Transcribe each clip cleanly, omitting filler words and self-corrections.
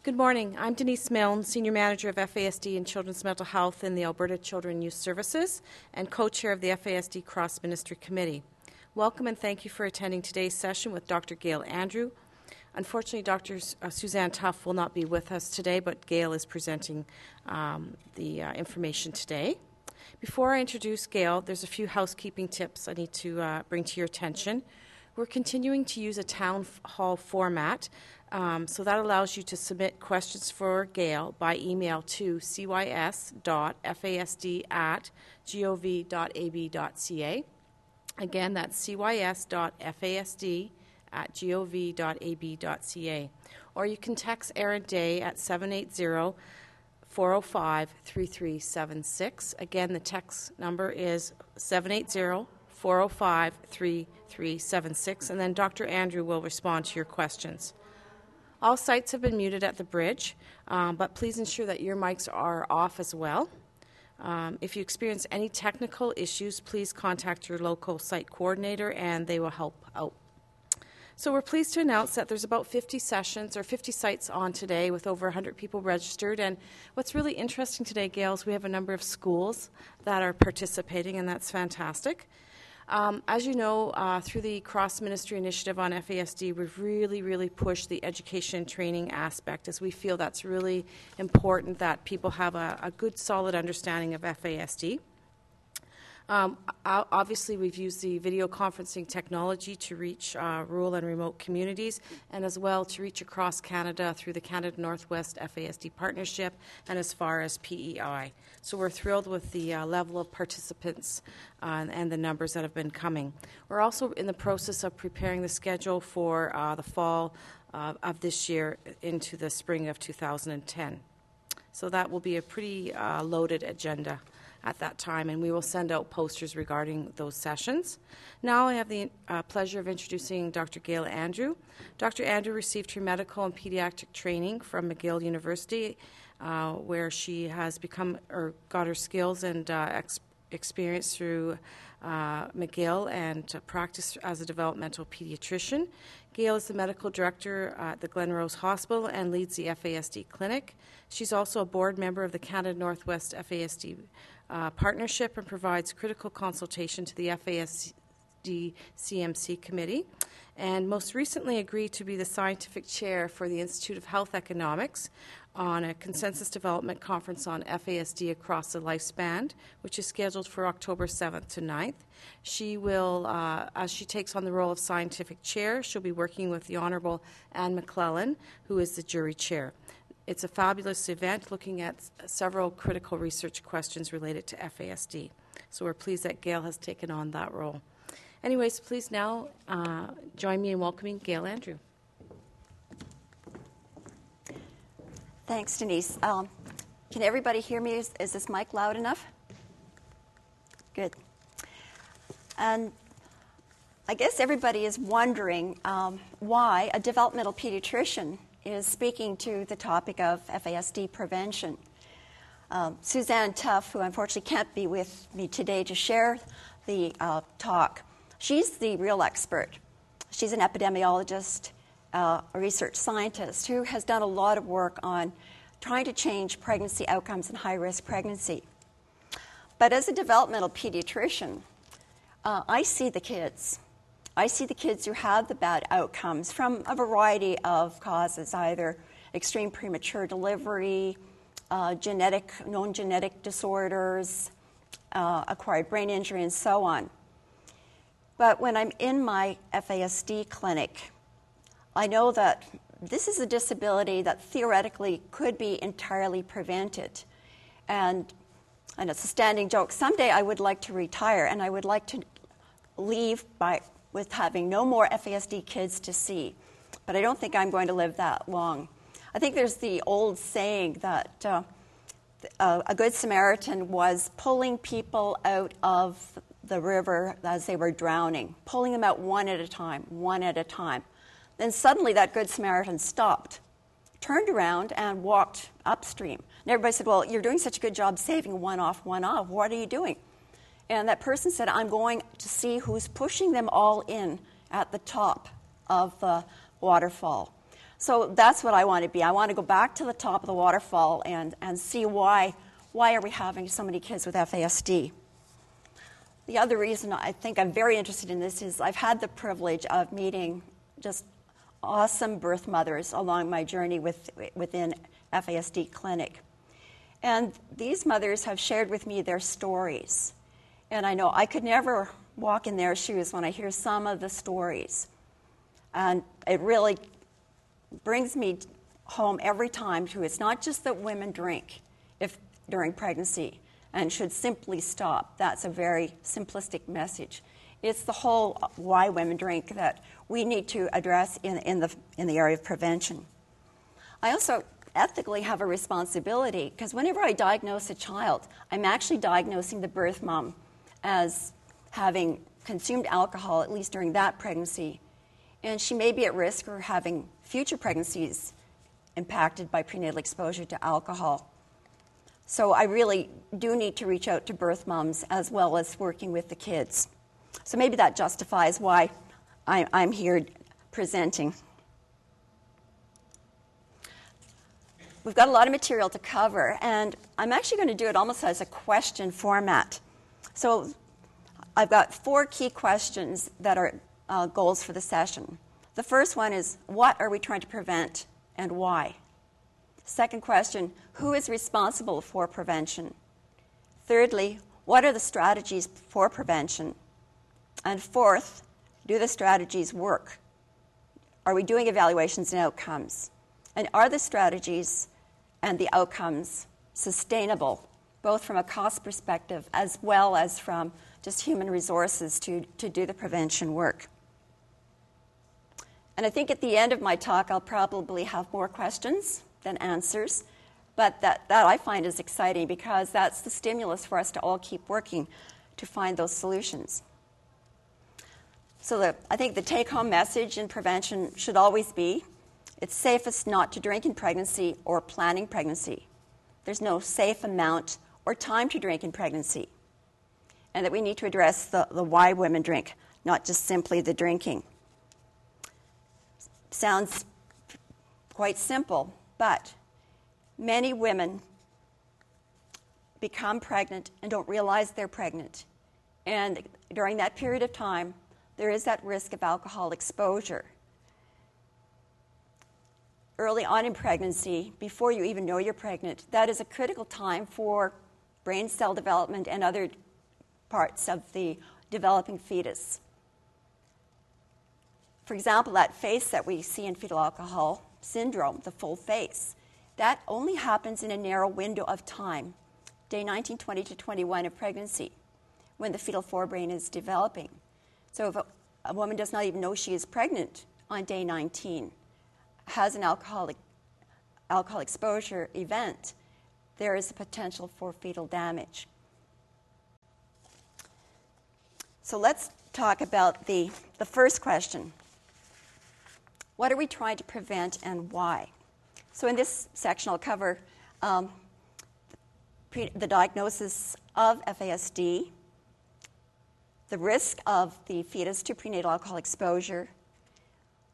Good morning. I'm Denise Milne, Senior Manager of FASD and Children's Mental Health in the Alberta Children and Youth Services and co-chair of the FASD Cross-Ministry Committee. Welcome and thank you for attending today's session with Dr. Gail Andrew. Unfortunately, Dr. Suzanne Tuff will not be with us today, but Gail is presenting the information today. Before I introduce Gail, there's a few housekeeping tips I need to bring to your attention. We're continuing to use a town hall format, so that allows you to submit questions for Gail by email to cys.fasd@gov.ab.ca. Again, that's cys.fasd@gov.ab.ca. Or you can text Erin Day at 780-405-3376. Again, the text number is 780-405-3376, and then Dr. Andrew will respond to your questions. All sites have been muted at the bridge, but please ensure that your mics are off as well. If you experience any technical issues, please contact your local site coordinator and they will help out. So we're pleased to announce that there's about 50 sessions or 50 sites on today with over 100 people registered. And what's really interesting today, Gail, is we have a number of schools that are participating, and that's fantastic. As you know, through the cross-ministry initiative on FASD, we've really pushed the education training aspect, as we feel that's really important that people have a good, solid understanding of FASD. Obviously, we've used the video conferencing technology to reach rural and remote communities, and as well to reach across Canada through the Canada Northwest FASD Partnership and as far as PEI. So we're thrilled with the level of participants and the numbers that have been coming. We're also in the process of preparing the schedule for the fall of this year into the spring of 2010. So that will be a pretty loaded agenda at that time, and we will send out posters regarding those sessions. Now I have the pleasure of introducing Dr. Gail Andrew. Dr. Andrew received her medical and pediatric training from McGill University, where she has got her skills and experience through McGill and practiced as a developmental pediatrician. Gail is the medical director at the Glen Rose Hospital and leads the FASD clinic. She's also a board member of the Canada Northwest FASD Partnership and provides critical consultation to the FASD CMC committee, and most recently agreed to be the scientific chair for the Institute of Health Economics on a consensus development conference on FASD across the lifespan, which is scheduled for October 7th to 9th. She will, as she takes on the role of scientific chair, she'll be working with the Honourable Anne McClellan, who is the jury chair. It's a fabulous event looking at several critical research questions related to FASD. So we're pleased that Gail has taken on that role. Anyways, please now join me in welcoming Gail Andrew. Thanks, Denise. Can everybody hear me? Is this mic loud enough? Good. And I guess everybody is wondering why a developmental pediatrician is speaking to the topic of FASD prevention. Suzanne Tuff, who unfortunately can't be with me today to share the talk, she's the real expert. She's an epidemiologist, a research scientist who has done a lot of work on trying to change pregnancy outcomes in high-risk pregnancy. But as a developmental pediatrician, I see the kids. I see the kids who have the bad outcomes from a variety of causes, either extreme premature delivery, known genetic disorders, acquired brain injury, and so on. But when I'm in my FASD clinic, I know that this is a disability that theoretically could be entirely prevented. And it's a standing joke. Someday I would like to retire, and I would like to leave with having no more FASD kids to see. But I don't think I'm going to live that long. I think there's the old saying that a good Samaritan was pulling people out of the river as they were drowning, pulling them out one at a time, one at a time. Then suddenly that good Samaritan stopped, turned around, and walked upstream. And everybody said, well, you're doing such a good job saving one off, one off. What are you doing? And that person said, I'm going to see who's pushing them all in at the top of the waterfall. So that's what I want to be. I want to go back to the top of the waterfall and see why are we having so many kids with FASD. The other reason I think I'm very interested in this is I've had the privilege of meeting just awesome birth mothers along my journey within FASD clinic. And these mothers have shared with me their stories. And I know I could never walk in their shoes when I hear some of the stories. And it really brings me home every time to it's not just that women drink during pregnancy and should simply stop. That's a very simplistic message. It's the whole why women drink that we need to address in the area of prevention. I also ethically have a responsibility because whenever I diagnose a child, I'm actually diagnosing the birth mom as having consumed alcohol, at least during that pregnancy, and she may be at risk for having future pregnancies impacted by prenatal exposure to alcohol. So I really do need to reach out to birth moms as well as working with the kids. So maybe that justifies why I'm here presenting. We've got a lot of material to cover, and I'm actually going to do it almost as a question format. So I've got 4 key questions that are goals for the session. The first one is, what are we trying to prevent and why? Second question, who is responsible for prevention? Thirdly, what are the strategies for prevention? And fourth, do the strategies work? Are we doing evaluations and outcomes? And are the strategies and the outcomes sustainable, both from a cost perspective as well as from just human resources to do the prevention work? And I think at the end of my talk, I'll probably have more questions than answers, but that I find is exciting because that's the stimulus for us to all keep working to find those solutions. So I think the take-home message in prevention should always be, it's safest not to drink in pregnancy or planning pregnancy. There's no safe amount or time to drink in pregnancy. And that we need to address the why women drink, not just simply the drinking. Sounds quite simple, but many women become pregnant and don't realize they're pregnant. And during that period of time, there is that risk of alcohol exposure. Early on in pregnancy, before you even know you're pregnant, that is a critical time for brain cell development and other parts of the developing fetus. For example, that face that we see in fetal alcohol syndrome, the full face, that only happens in a narrow window of time, day 19, 20 to 21 of pregnancy, when the fetal forebrain is developing. So if a woman does not even know she is pregnant on day 19, has an alcohol exposure event, there is a potential for fetal damage. So let's talk about the first question. What are we trying to prevent and why? So in this section, I'll cover the diagnosis of FASD, the risk of the fetus to prenatal alcohol exposure.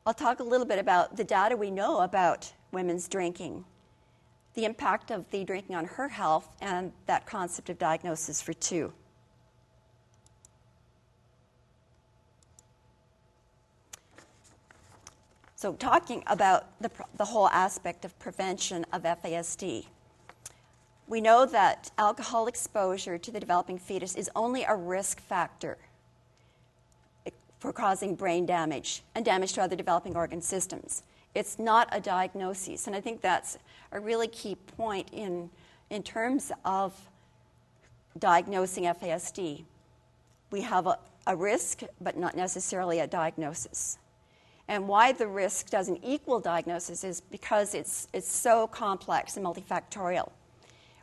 I'll talk a little bit about the data we know about women's drinking, the impact of the drinking on her health, and that concept of diagnosis for 2. So talking about the whole aspect of prevention of FASD, we know that alcohol exposure to the developing fetus is only a risk factor for causing brain damage and damage to other developing organ systems. It's not a diagnosis, and I think that's a really key point in terms of diagnosing FASD. We have a risk, but not necessarily a diagnosis. And why the risk doesn't equal diagnosis is because it's so complex and multifactorial.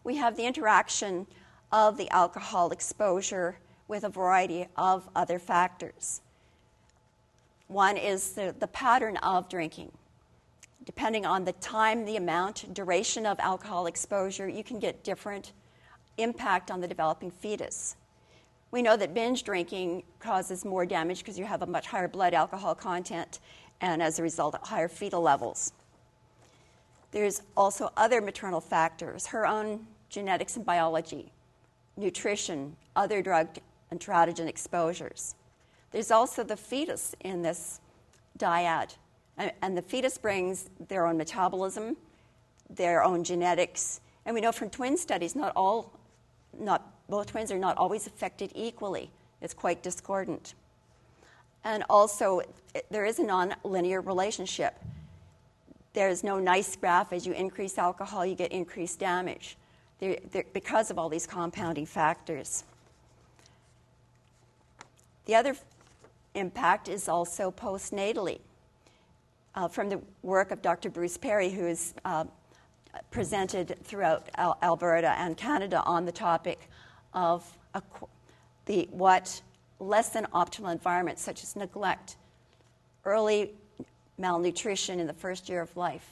We have the interaction of the alcohol exposure with a variety of other factors. One is the pattern of drinking. Depending on the time, the amount, duration of alcohol exposure, you can get different impact on the developing fetus. We know that binge drinking causes more damage because you have a much higher blood alcohol content and, as a result, higher fetal levels. There's also other maternal factors, her own genetics and biology, nutrition, other drug and teratogen exposures. There's also the fetus in this dyad, and the fetus brings their own metabolism, their own genetics, and we know from twin studies both twins are not always affected equally. It's quite discordant. And also, there is a non-linear relationship. There's no nice graph. As you increase alcohol, you get increased damage because of all these compounding factors. The other impact is also postnatally. From the work of Dr. Bruce Perry, who is presented throughout Alberta and Canada on the topic of what less than optimal environments such as neglect, early malnutrition in the first year of life,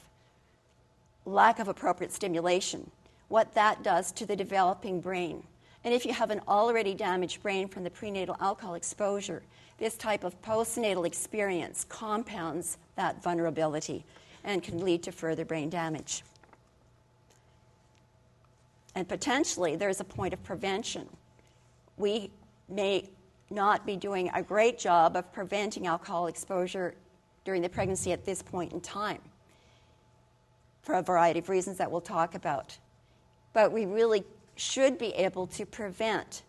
lack of appropriate stimulation, what that does to the developing brain. And if you have an already damaged brain from the prenatal alcohol exposure, this type of postnatal experience compounds that vulnerability and can lead to further brain damage. And potentially, there's a point of prevention. We may not be doing a great job of preventing alcohol exposure during the pregnancy at this point in time for a variety of reasons that we'll talk about. But we really should be able to prevent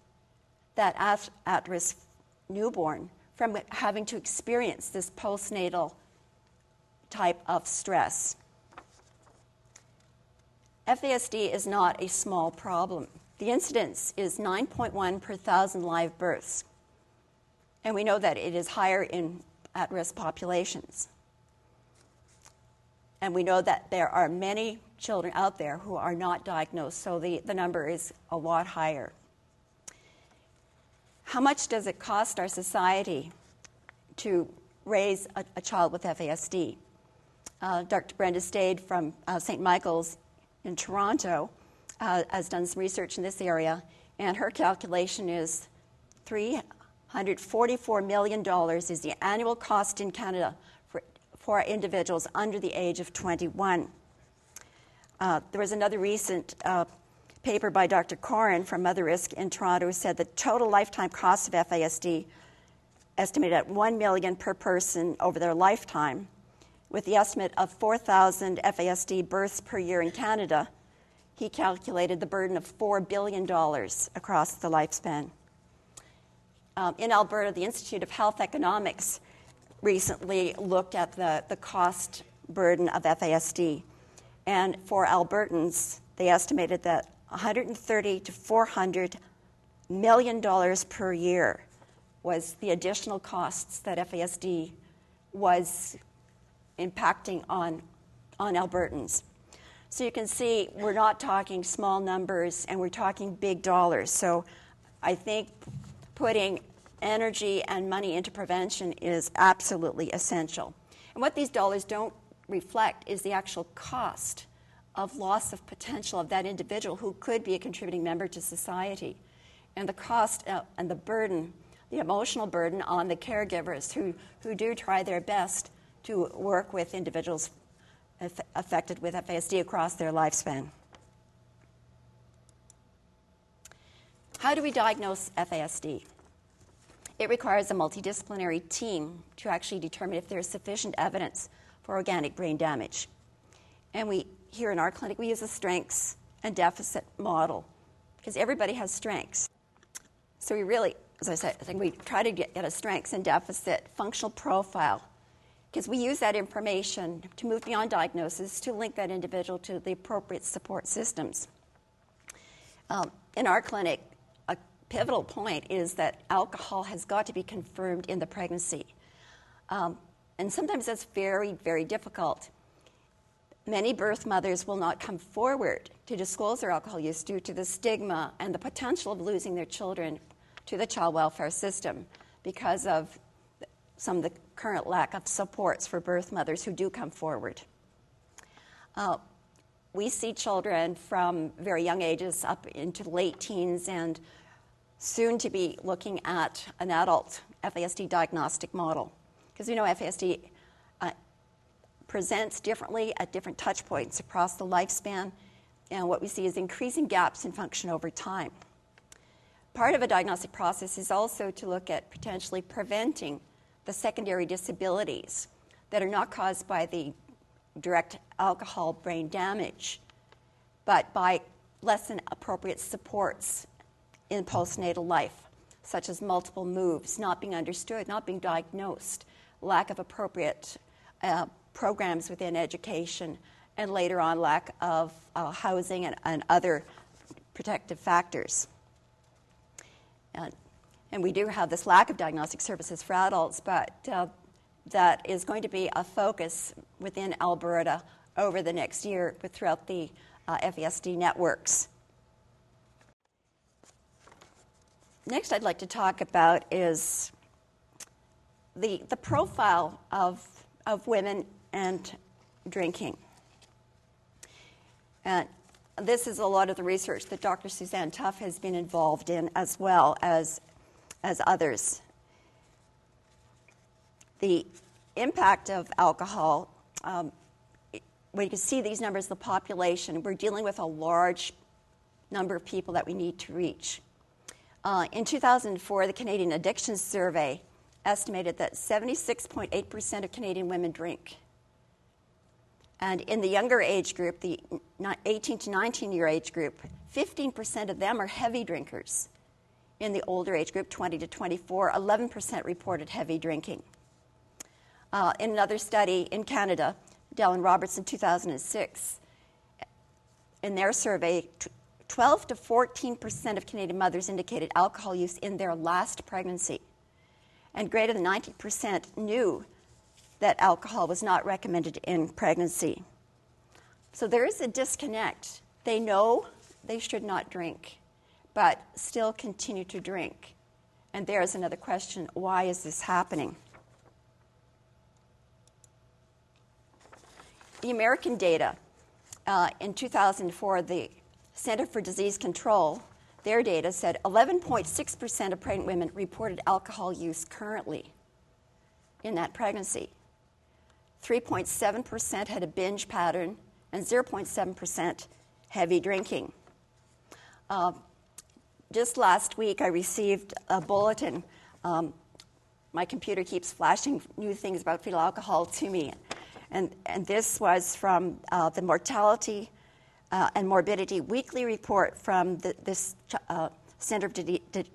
that at-risk newborn from having to experience this postnatal type of stress. FASD is not a small problem. The incidence is 9.1 per 1,000 live births. And we know that it is higher in at-risk populations. And we know that there are many children out there who are not diagnosed, so the number is a lot higher. How much does it cost our society to raise a child with FASD? Dr. Brenda Stade from St. Michael's in Toronto has done some research in this area, and her calculation is $344 million is the annual cost in Canada for individuals under the age of 21. There was another recent paper by Dr. Corin from Mother Risk in Toronto who said the total lifetime cost of FASD estimated at $1 million per person over their lifetime, with the estimate of 4,000 FASD births per year in Canada. He calculated the burden of $4 billion across the lifespan. In Alberta, the Institute of Health Economics recently looked at the cost burden of FASD. And for Albertans, they estimated that $130 to $400 million per year was the additional costs that FASD was impacting on Albertans. So you can see we're not talking small numbers, and we're talking big dollars. So I think putting energy and money into prevention is absolutely essential. And what these dollars don't reflect is the actual cost of loss of potential of that individual who could be a contributing member to society, and the cost and the burden, the emotional burden on the caregivers who do try their best to work with individuals affected with FASD across their lifespan. How do we diagnose FASD? It requires a multidisciplinary team to actually determine if there is sufficient evidence for organic brain damage. And here in our clinic, we use a strengths and deficit model because everybody has strengths. So we really, as I said, I think we try to get a strengths and deficit functional profile because we use that information to move beyond diagnosis to link that individual to the appropriate support systems. In our clinic, a pivotal point is that alcohol has got to be confirmed in the pregnancy. And sometimes that's very, very difficult. Many birth mothers will not come forward to disclose their alcohol use due to the stigma and the potential of losing their children to the child welfare system because of some of the current lack of supports for birth mothers who do come forward. We see children from very young ages up into late teens and soon to be looking at an adult FASD diagnostic model. Because we know FASD presents differently at different touch points across the lifespan, and what we see is increasing gaps in function over time. Part of a diagnostic process is also to look at potentially preventing the secondary disabilities that are not caused by the direct alcohol brain damage, but by less than appropriate supports in postnatal life, such as multiple moves, not being understood, not being diagnosed, lack of appropriate programs within education, and later on lack of housing and other protective factors. And we do have this lack of diagnostic services for adults, but that is going to be a focus within Alberta over the next year throughout the FASD networks. Next I'd like to talk about is the profile of women and drinking. And this is a lot of the research that Dr. Suzanne Tuff has been involved in, as well as others. The impact of alcohol, when you can see these numbers, the population, we're dealing with a large number of people that we need to reach. In 2004, the Canadian Addiction Survey estimated that 76.8% of Canadian women drink. And in the younger age group, the 18 to 19-year age group, 15% of them are heavy drinkers. In the older age group, 20 to 24, 11% reported heavy drinking. In another study in Canada, Dell and Roberts in 2006, in their survey, 12 to 14% of Canadian mothers indicated alcohol use in their last pregnancy. And greater than 90% knew that alcohol was not recommended in pregnancy. So there is a disconnect. They know they should not drink, but still continue to drink. And there's another question, why is this happening? The American data, in 2004, the Center for Disease Control, their data said 11.6% of pregnant women reported alcohol use currently in that pregnancy. 3.7% had a binge pattern, and 0.7% heavy drinking. Just last week, I received a bulletin. My computer keeps flashing new things about fetal alcohol to me. And this was from the Mortality and Morbidity Weekly Report from this Center for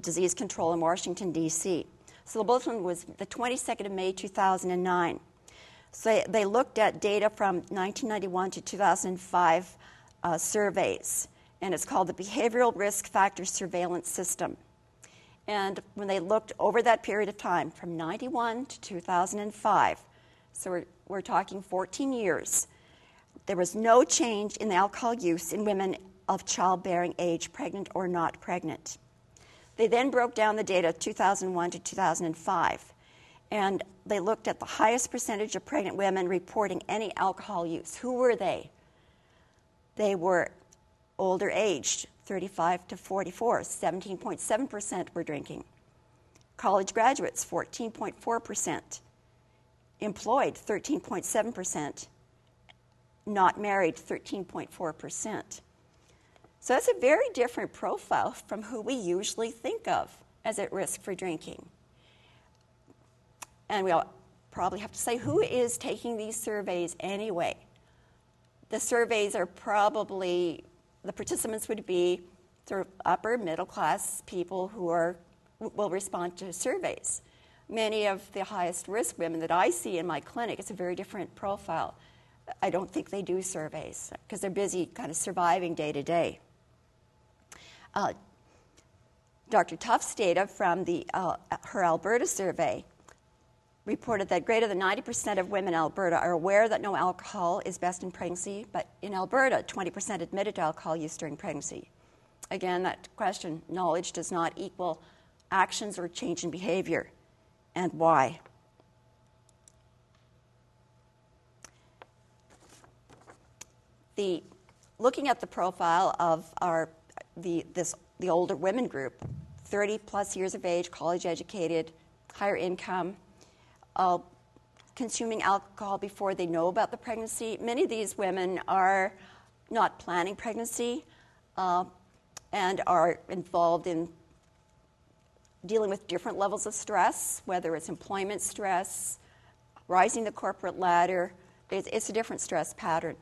Disease Control in Washington, D.C. So the bulletin was the 22nd of May, 2009. So they looked at data from 1991 to 2005 surveys, and it's called the Behavioral Risk Factor Surveillance System. And when they looked over that period of time, from 91 to 2005, so we're talking 14 years, there was no change in the alcohol use in women of childbearing age, pregnant or not pregnant. They then broke down the data 2001 to 2005, and they looked at the highest percentage of pregnant women reporting any alcohol use. Who were they? They were older aged, 35 to 44, 17.7% were drinking. College graduates, 14.4%. Employed, 13.7%. Not married, 13.4%. So that's a very different profile from who we usually think of as at risk for drinking. And we'll probably have to say, who is taking these surveys anyway? The surveys are probably, the participants would be sort of upper middle class people who will respond to surveys. Many of the highest risk women that I see in my clinic, it's a very different profile. I don't think they do surveys because they're busy kind of surviving day to day. Dr. Tuff's data from her Alberta survey reported that greater than 90% of women in Alberta are aware that no alcohol is best in pregnancy, but in Alberta, 20% admitted to alcohol use during pregnancy. Again, that question, knowledge does not equal actions or change in behavior, and why? Looking at the profile of the older women group, 30 plus years of age, college educated, higher income, consuming alcohol before they know about the pregnancy. Many of these women are not planning pregnancy and are involved in dealing with different levels of stress, whether it's employment stress, rising the corporate ladder. It's a different stress pattern.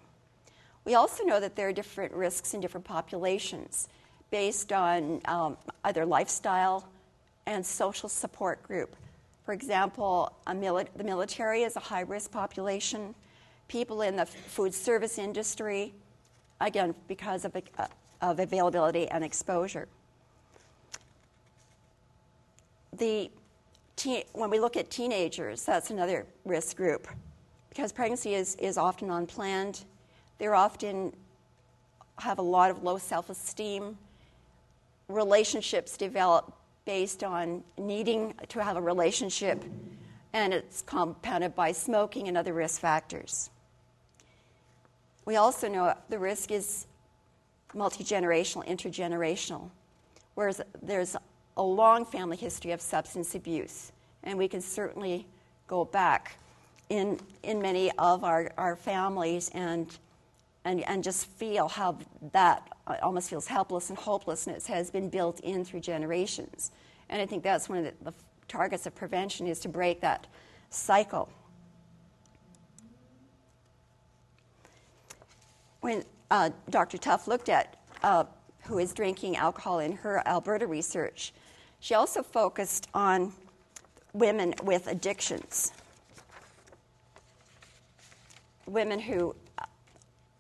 We also know that there are different risks in different populations based on either lifestyle and social support group. For example, the military is a high-risk population. People in the food service industry, again, because of availability and exposure. When we look at teenagers, that's another risk group. Because pregnancy is often unplanned, they often have a lot of low self-esteem. Relationships develop based on needing to have a relationship, and it's compounded by smoking and other risk factors. We also know the risk is multi-generational, intergenerational, whereas there's a long family history of substance abuse, and we can certainly go back in many of our families and just feel how that almost feels helpless and hopelessness has been built in through generations. And I think that's one of the targets of prevention, is to break that cycle. When Dr. Tuff looked at who is drinking alcohol in her Alberta research, she also focused on women with addictions. Women who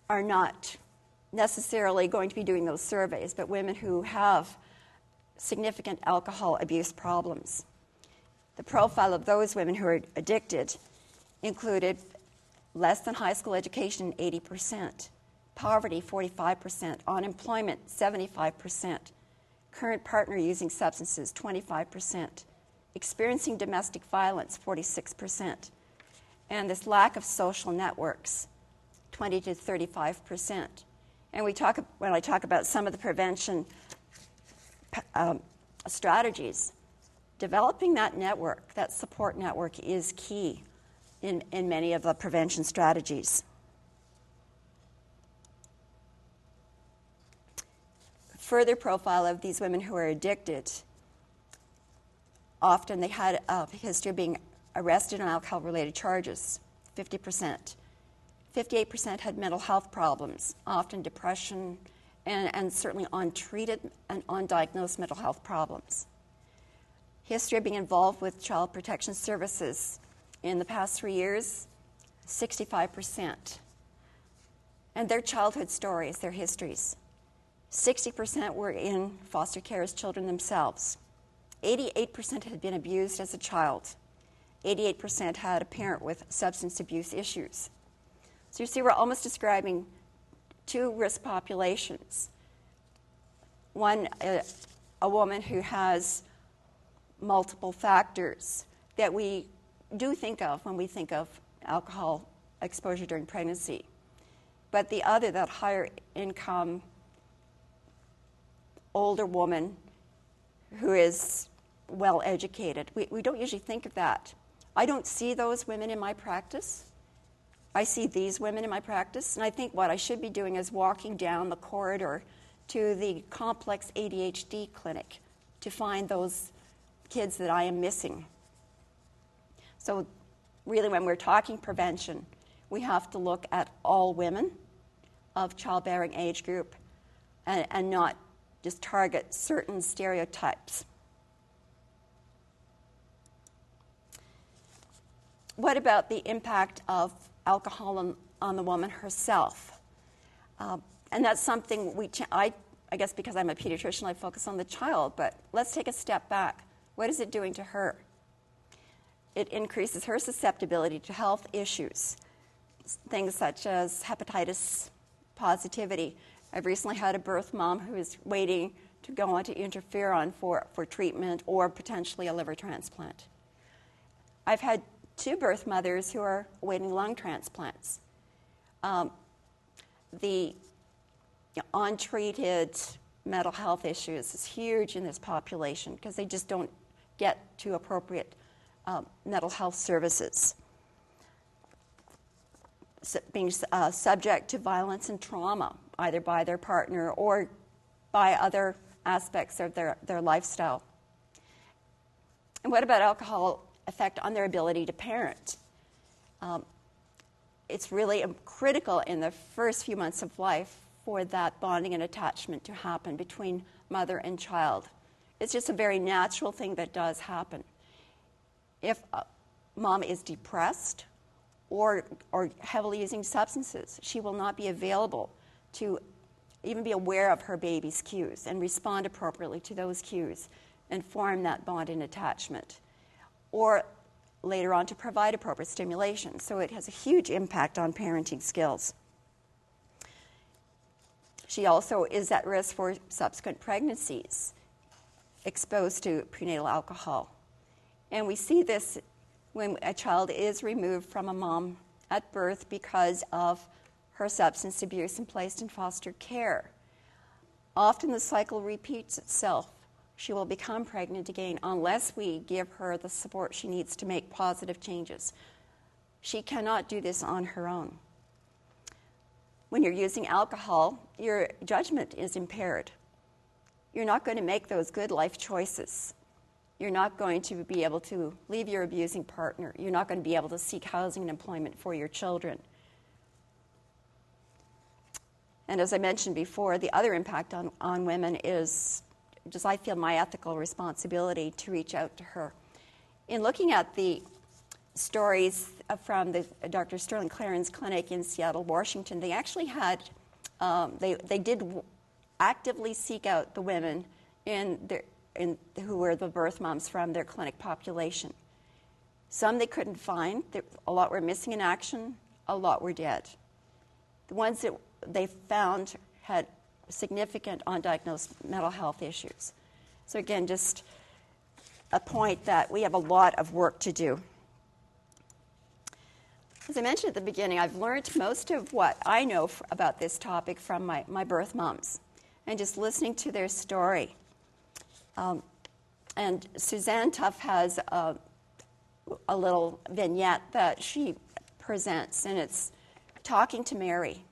are not necessarily going to be doing those surveys, but women who have significant alcohol abuse problems. The profile of those women who are addicted included less than high school education, 80%, poverty, 45%, unemployment, 75%, current partner using substances, 25%, experiencing domestic violence, 46%, and this lack of social networks, 20 to 35%. And when I talk about some of the prevention strategies, developing that network, that support network, is key in many of the prevention strategies. Further profile of these women who are addicted, often they had a history of being arrested on alcohol-related charges, 50%. 58% had mental health problems, often depression, and certainly untreated and undiagnosed mental health problems. History of being involved with child protection services in the past 3 years, 65%. And their childhood stories, their histories. 60% were in foster care as children themselves. 88% had been abused as a child. 88% had a parent with substance abuse issues. So you see, we're almost describing two risk populations. One, a woman who has multiple factors that we do think of when we think of alcohol exposure during pregnancy. But the other, that higher income, older woman who is well educated. We don't usually think of that. I don't see those women in my practice. I see these women in my practice, and I think what I should be doing is walking down the corridor to the complex ADHD clinic to find those kids that I am missing. So really, when we're talking prevention, we have to look at all women of childbearing age group and not just target certain stereotypes. What about the impact of alcohol on the woman herself? And that's something I guess because I'm a pediatrician, I focus on the child, but let's take a step back. What is it doing to her? It increases her susceptibility to health issues, things such as hepatitis positivity. I've recently had a birth mom who is waiting to go on to interferon for treatment or potentially a liver transplant. I've had 2 birth mothers who are awaiting lung transplants. The untreated mental health issues is huge in this population because they just don't get to appropriate mental health services. being subject to violence and trauma, either by their partner or by other aspects of their lifestyle. And what about alcohol effect on their ability to parent? It's really critical in the first few months of life for that bonding and attachment to happen between mother and child. It's just a very natural thing that does happen. If mom is depressed or heavily using substances, she will not be available to even be aware of her baby's cues and respond appropriately to those cues and form that bond and attachment. Or later on to provide appropriate stimulation. So it has a huge impact on parenting skills. She also is at risk for subsequent pregnancies exposed to prenatal alcohol. And we see this when a child is removed from a mom at birth because of her substance abuse and placed in foster care. Often the cycle repeats itself. She will become pregnant again unless we give her the support she needs to make positive changes. She cannot do this on her own. When you're using alcohol, your judgment is impaired. You're not going to make those good life choices. You're not going to be able to leave your abusing partner. You're not going to be able to seek housing and employment for your children. And as I mentioned before, the other impact on women is just, I feel, my ethical responsibility to reach out to her. In looking at the stories from the Dr. Sterling Claren's clinic in Seattle, Washington, they actually had, they did actively seek out the women who were the birth moms from their clinic population. Some they couldn't find. A lot were missing in action. A lot were dead. The ones that they found had significant undiagnosed mental health issues. So again, just a point that we have a lot of work to do. As I mentioned at the beginning, I've learned most of what I know about this topic from my birth moms and just listening to their story. And Suzanne Tuff has a little vignette that she presents, and it's talking to Mary.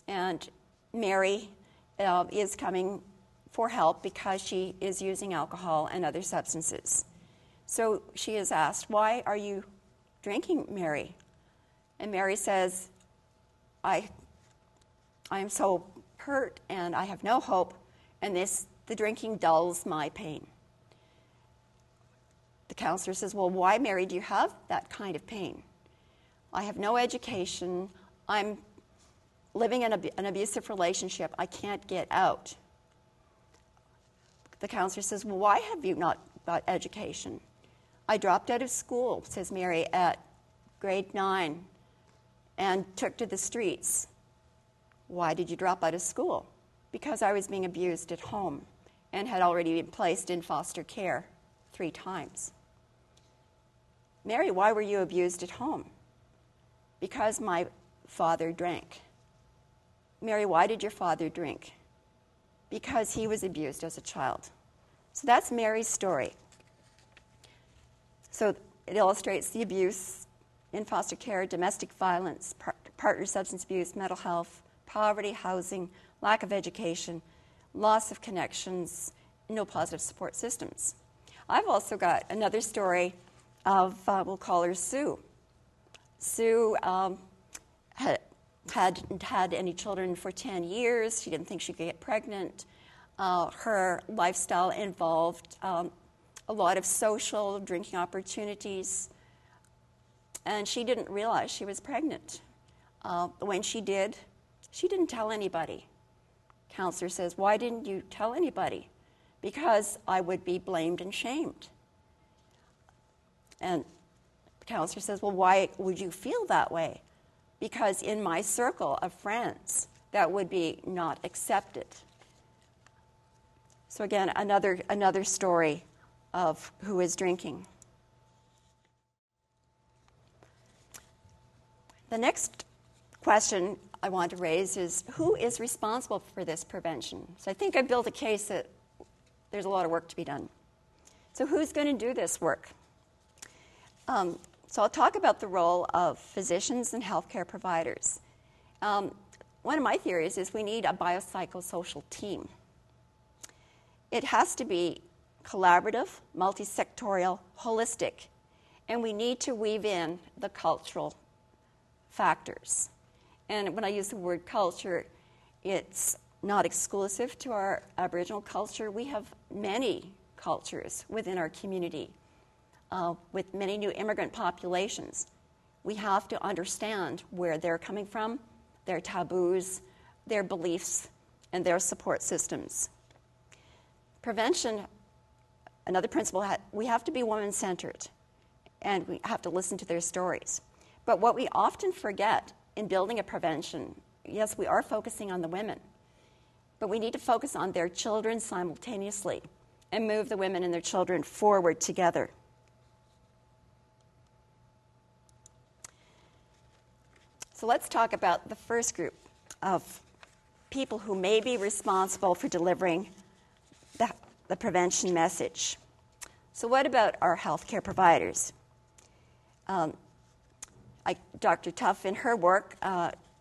And Mary is coming for help because she is using alcohol and other substances. So she is asked, "Why are you drinking, Mary?" And Mary says, I am so hurt and I have no hope, and the drinking dulls my pain. The counselor says, "Well, why, Mary, do you have that kind of pain?" "I have no education. I'm living in an abusive relationship. I can't get out." The counselor says, "Well, why have you not got education?" "I dropped out of school," says Mary, "at grade 9 and took to the streets." "Why did you drop out of school?" "Because I was being abused at home and had already been placed in foster care 3 times." "Mary, why were you abused at home?" "Because my father drank." "Mary, why did your father drink?" "Because he was abused as a child." So that's Mary's story. So it illustrates the abuse in foster care, domestic violence, partner substance abuse, mental health, poverty, housing, lack of education, loss of connections, no positive support systems. I've also got another story of, we'll call her Sue. Sue hadn't had any children for 10 years. She didn't think she could get pregnant. Her lifestyle involved a lot of social drinking opportunities, and she didn't realize she was pregnant. When she did, she didn't tell anybody. Counselor says, "Why didn't you tell anybody?" "Because I would be blamed and shamed." And the counselor says, "Well, why would you feel that way?" "Because in my circle of friends, that would be not accepted." So again, another story of who is drinking. The next question I want to raise is, who is responsible for this prevention? So I think I built a case that there's a lot of work to be done. So who's going to do this work? So I'll talk about the role of physicians and healthcare providers. One of my theories is we need a biopsychosocial team. It has to be collaborative, multi-sectorial, holistic, and we need to weave in the cultural factors. And when I use the word culture, it's not exclusive to our Aboriginal culture. We have many cultures within our community, with many new immigrant populations. We have to understand where they're coming from, their taboos, their beliefs, and their support systems. Prevention, another principle, we have to be woman-centered, and we have to listen to their stories. But what we often forget in building a prevention, yes, we are focusing on the women, but we need to focus on their children simultaneously and move the women and their children forward together. So let's talk about the first group of people who may be responsible for delivering the prevention message. So what about our healthcare providers? Dr. Tuff, in her work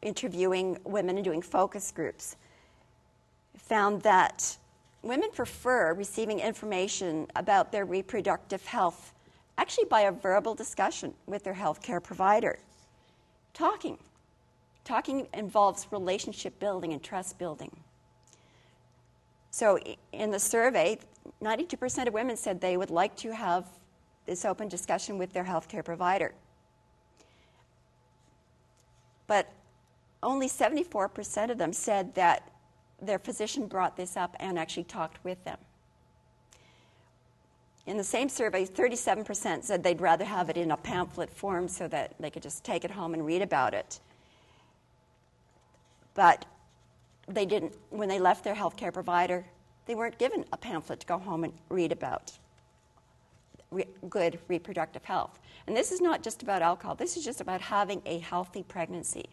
interviewing women and doing focus groups, found that women prefer receiving information about their reproductive health actually by a verbal discussion with their healthcare provider. Talking involves relationship building and trust building. So in the survey, 92% of women said they would like to have this open discussion with their healthcare provider. But only 74% of them said that their physician brought this up and actually talked with them. In the same survey, 37% said they'd rather have it in a pamphlet form so that they could just take it home and read about it. But they didn't, when they left their healthcare provider, they weren't given a pamphlet to go home and read about good reproductive health. And this is not just about alcohol. This is just about having a healthy pregnancy.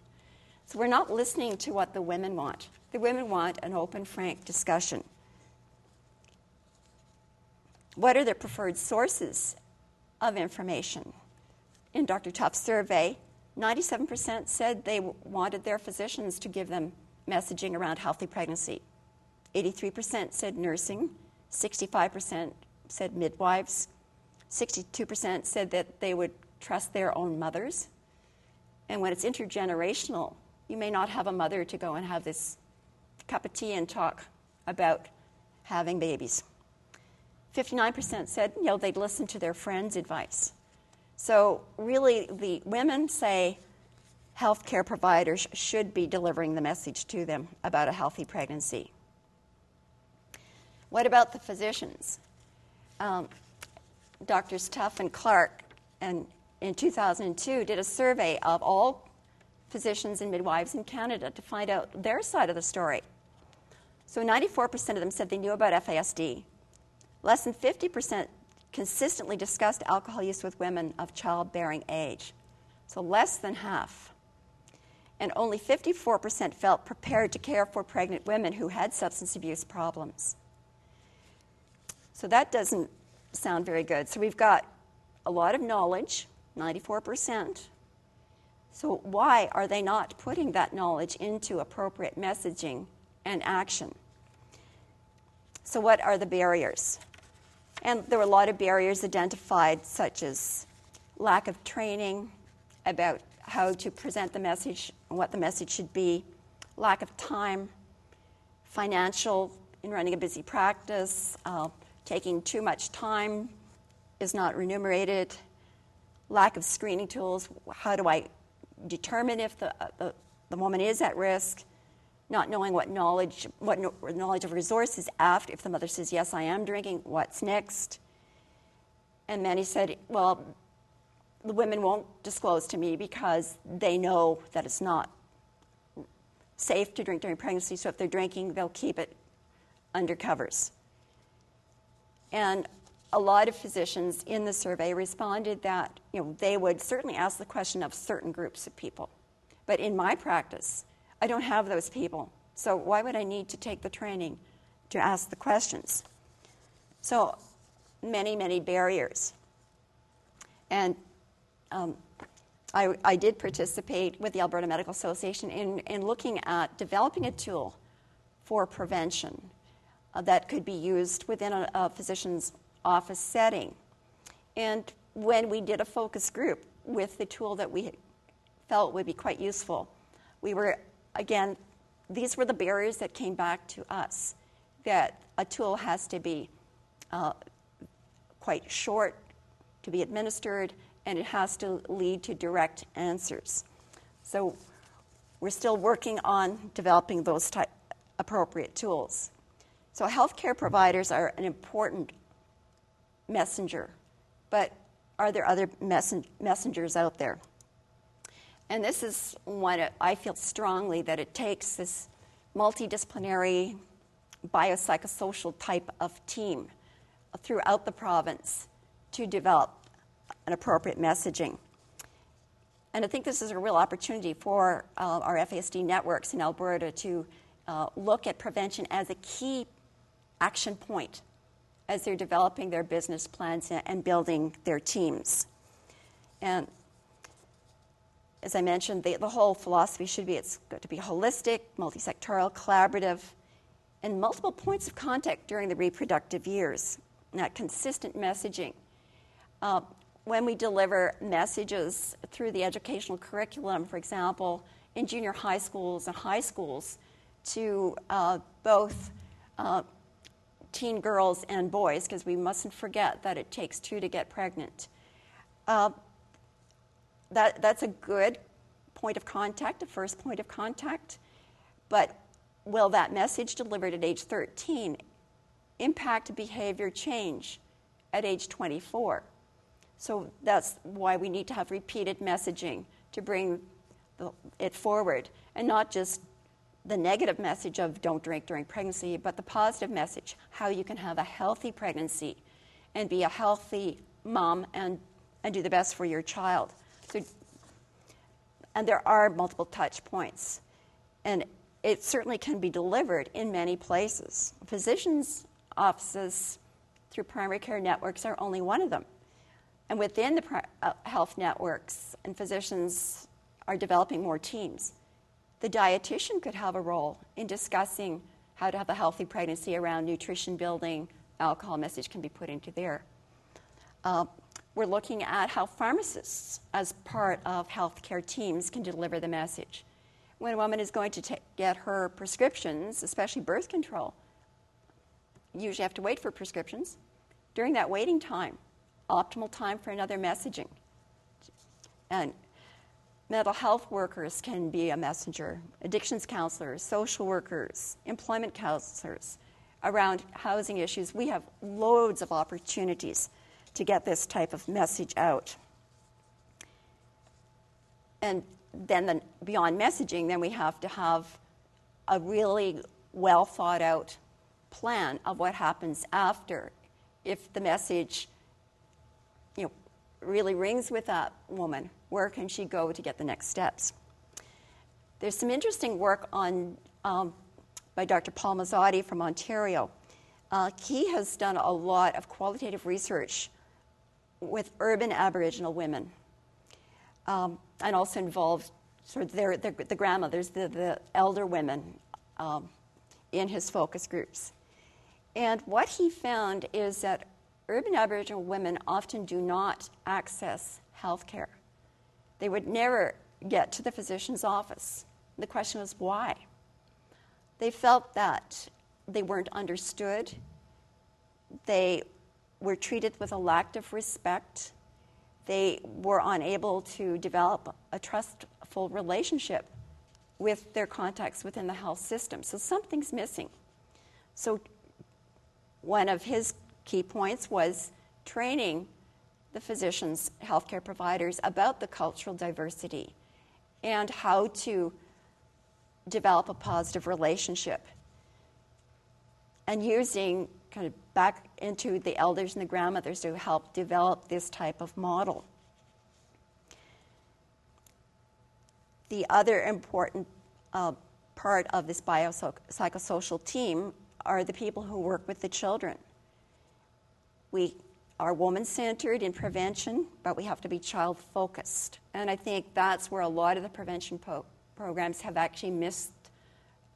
So we're not listening to what the women want. The women want an open, frank discussion. What are their preferred sources of information? In Dr. Tuff's survey, 97% said they wanted their physicians to give them messaging around healthy pregnancy. 83% said nursing. 65% said midwives. 62% said that they would trust their own mothers. And when it's intergenerational, you may not have a mother to go and have this cup of tea and talk about having babies. 59% said, they'd listen to their friends' advice. So really, the women say healthcare providers should be delivering the message to them about a healthy pregnancy. What about the physicians? Drs. Tuff and Clark in 2002 did a survey of all physicians and midwives in Canada to find out their side of the story. So 94% of them said they knew about FASD. Less than 50% consistently discussed alcohol use with women of childbearing age. So less than half. And only 54% felt prepared to care for pregnant women who had substance abuse problems. So that doesn't sound very good. So we've got a lot of knowledge, 94%. So why are they not putting that knowledge into appropriate messaging and action? So what are the barriers? And there were a lot of barriers identified, such as lack of training about how to present the message and what the message should be, lack of time, financial in running a busy practice, taking too much time is not remunerated, lack of screening tools. How do I determine if the woman is at risk? Not knowing what knowledge of resources after, if the mother says, yes, I am drinking, what's next? And many said, well, the women won't disclose to me because they know that it's not safe to drink during pregnancy, so if they're drinking, they'll keep it under covers. And a lot of physicians in the survey responded that they would certainly ask the question of certain groups of people. But in my practice, I don't have those people. So why would I need to take the training to ask the questions? So many, many barriers. And I did participate with the Alberta Medical Association in looking at developing a tool for prevention that could be used within a physician's office setting. And when we did a focus group with the tool that we felt would be quite useful, we were, again, these were the barriers that came back to us, that a tool has to be quite short to be administered, and it has to lead to direct answers. So we're still working on developing those appropriate tools. So healthcare providers are an important messenger, but are there other messengers out there? And this is one I feel strongly that it takes this multidisciplinary biopsychosocial type of team throughout the province to develop an appropriate messaging. And I think this is a real opportunity for our FASD networks in Alberta to look at prevention as a key action point as they're developing their business plans and building their teams. And as I mentioned, the whole philosophy should be it's got to be holistic, multi-sectoral, collaborative, and multiple points of contact during the reproductive years. And that consistent messaging. When we deliver messages through the educational curriculum, for example, in junior high schools and high schools to both teen girls and boys, because we mustn't forget that it takes two to get pregnant. That's a good point of contact, a first point of contact. But will that message delivered at age 13 impact behavior change at age 24? So that's why we need to have repeated messaging to bring it forward, and not just the negative message of don't drink during pregnancy, but the positive message, how you can have a healthy pregnancy and be a healthy mom and do the best for your child. So, and there are multiple touch points, and it certainly can be delivered in many places. Physicians' offices through primary care networks are only one of them. And within the health networks, and physicians are developing more teams. The dietitian could have a role in discussing how to have a healthy pregnancy around nutrition building. Alcohol message can be put into there. We're looking at how pharmacists, as part of healthcare teams, can deliver the message. When a woman is going to get her prescriptions, especially birth control, you usually have to wait for prescriptions. During that waiting time, optimal time for another messaging. And mental health workers can be a messenger, addictions counselors, social workers, employment counselors, around housing issues. We have loads of opportunities to get this type of message out. And then beyond messaging, then we have to have a really well thought out plan of what happens after. If the message really rings with that woman, where can she go to get the next steps? There's some interesting work on by Dr. Paul Mazzotti from Ontario. He has done a lot of qualitative research with urban Aboriginal women, and also involved sort of the grandmothers, the elder women in his focus groups. And what he found is that urban Aboriginal women often do not access health care. They would never get to the physician's office. The question was why? They felt that they weren't understood. They were treated with a lack of respect. They were unable to develop a trustful relationship with their contacts within the health system. So something's missing. So one of his key points was training the physicians, healthcare providers, about the cultural diversity and how to develop a positive relationship, and using kind of back into the elders and the grandmothers to help develop this type of model. The other important part of this biopsychosocial team are the people who work with the children. We are woman-centered in prevention, but we have to be child-focused. And I think that's where a lot of the prevention programs have actually missed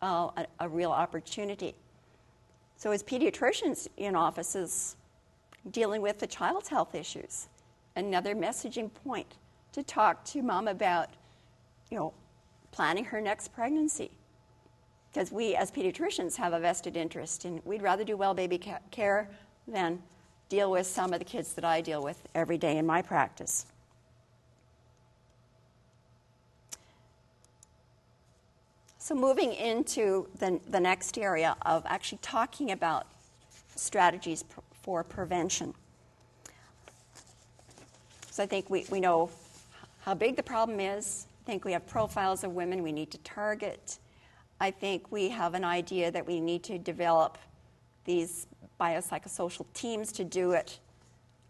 a real opportunity. So as pediatricians in offices dealing with the child's health issues, another messaging point to talk to mom about, planning her next pregnancy. Because we as pediatricians have a vested interest in, we'd rather do well baby care than deal with some of the kids that I deal with every day in my practice. So moving into the next area of actually talking about strategies for prevention. So I think we know how big the problem is. I think we have profiles of women we need to target. I think we have an idea that we need to develop these biopsychosocial teams to do it.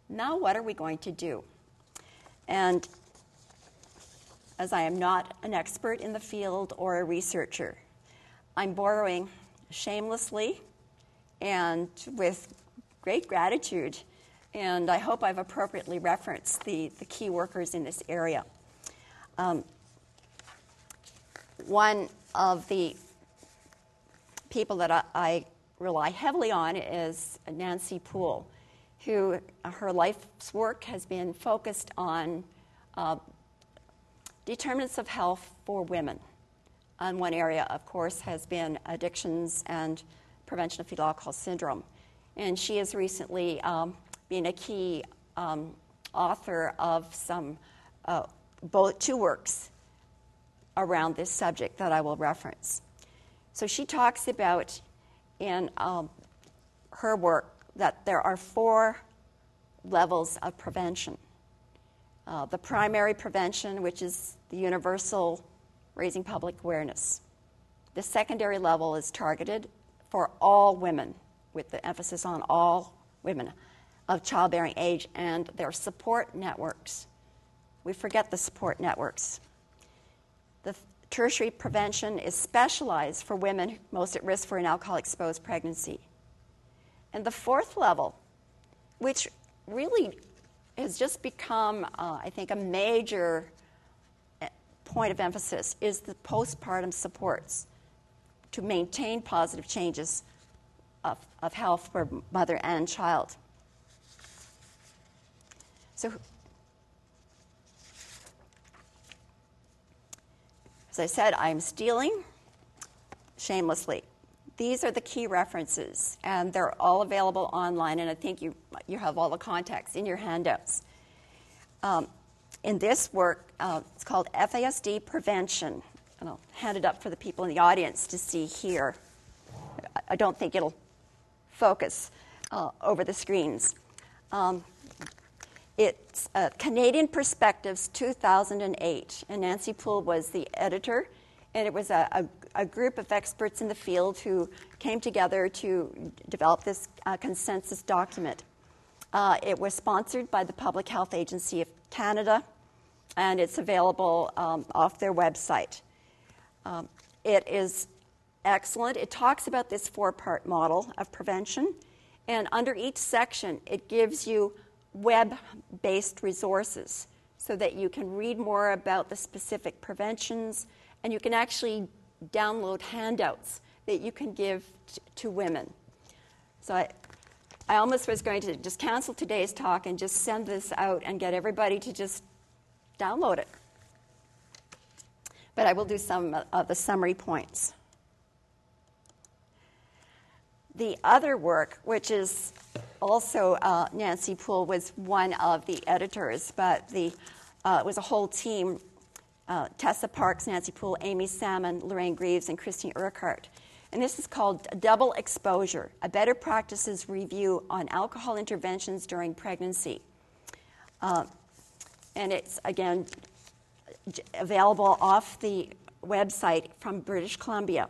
Now what are we going to do? And as I am not an expert in the field or a researcher, I'm borrowing shamelessly and with great gratitude, and I hope I've appropriately referenced the key workers in this area. One of the people that I rely heavily on is Nancy Poole, who her life's work has been focused on determinants of health for women. And one area, of course, has been addictions and prevention of fetal alcohol syndrome. And she has recently been a key author of two works around this subject that I will reference. So she talks about in her work that there are 4 levels of prevention. The primary prevention, which is the universal raising public awareness. The secondary level is targeted for all women, with the emphasis on all women of childbearing age and their support networks. We forget the support networks. The tertiary prevention is specialized for women most at risk for an alcohol-exposed pregnancy. And the 4th level, which really has just become, I think, a major point of emphasis, is the postpartum supports to maintain positive changes of health for mother and child. So, as I said, I'm stealing shamelessly. These are the key references, and they're all available online, and I think you have all the contacts in your handouts. In this work, it's called FASD Prevention, and I'll hand it up for the people in the audience to see here. I don't think it'll focus over the screens. It's Canadian Perspectives 2008, and Nancy Poole was the editor, and it was a group of experts in the field who came together to develop this consensus document. It was sponsored by the Public Health Agency of Canada, and it's available off their website. It is excellent. It talks about this 4-part model of prevention, and under each section, it gives you web-based resources so that you can read more about the specific preventions, and you can actually download handouts that you can give to women. So I almost was going to just cancel today's talk and just send this out and get everybody to just download it. But I will do some of the summary points. The other work, which is also Nancy Poole was one of the editors, but it was a whole team, Tessa Parks, Nancy Poole, Amy Salmon, Lorraine Greaves, and Christine Urquhart. And this is called Double Exposure, a Better Practices Review on Alcohol Interventions During Pregnancy. And it's, again, available off the website from British Columbia.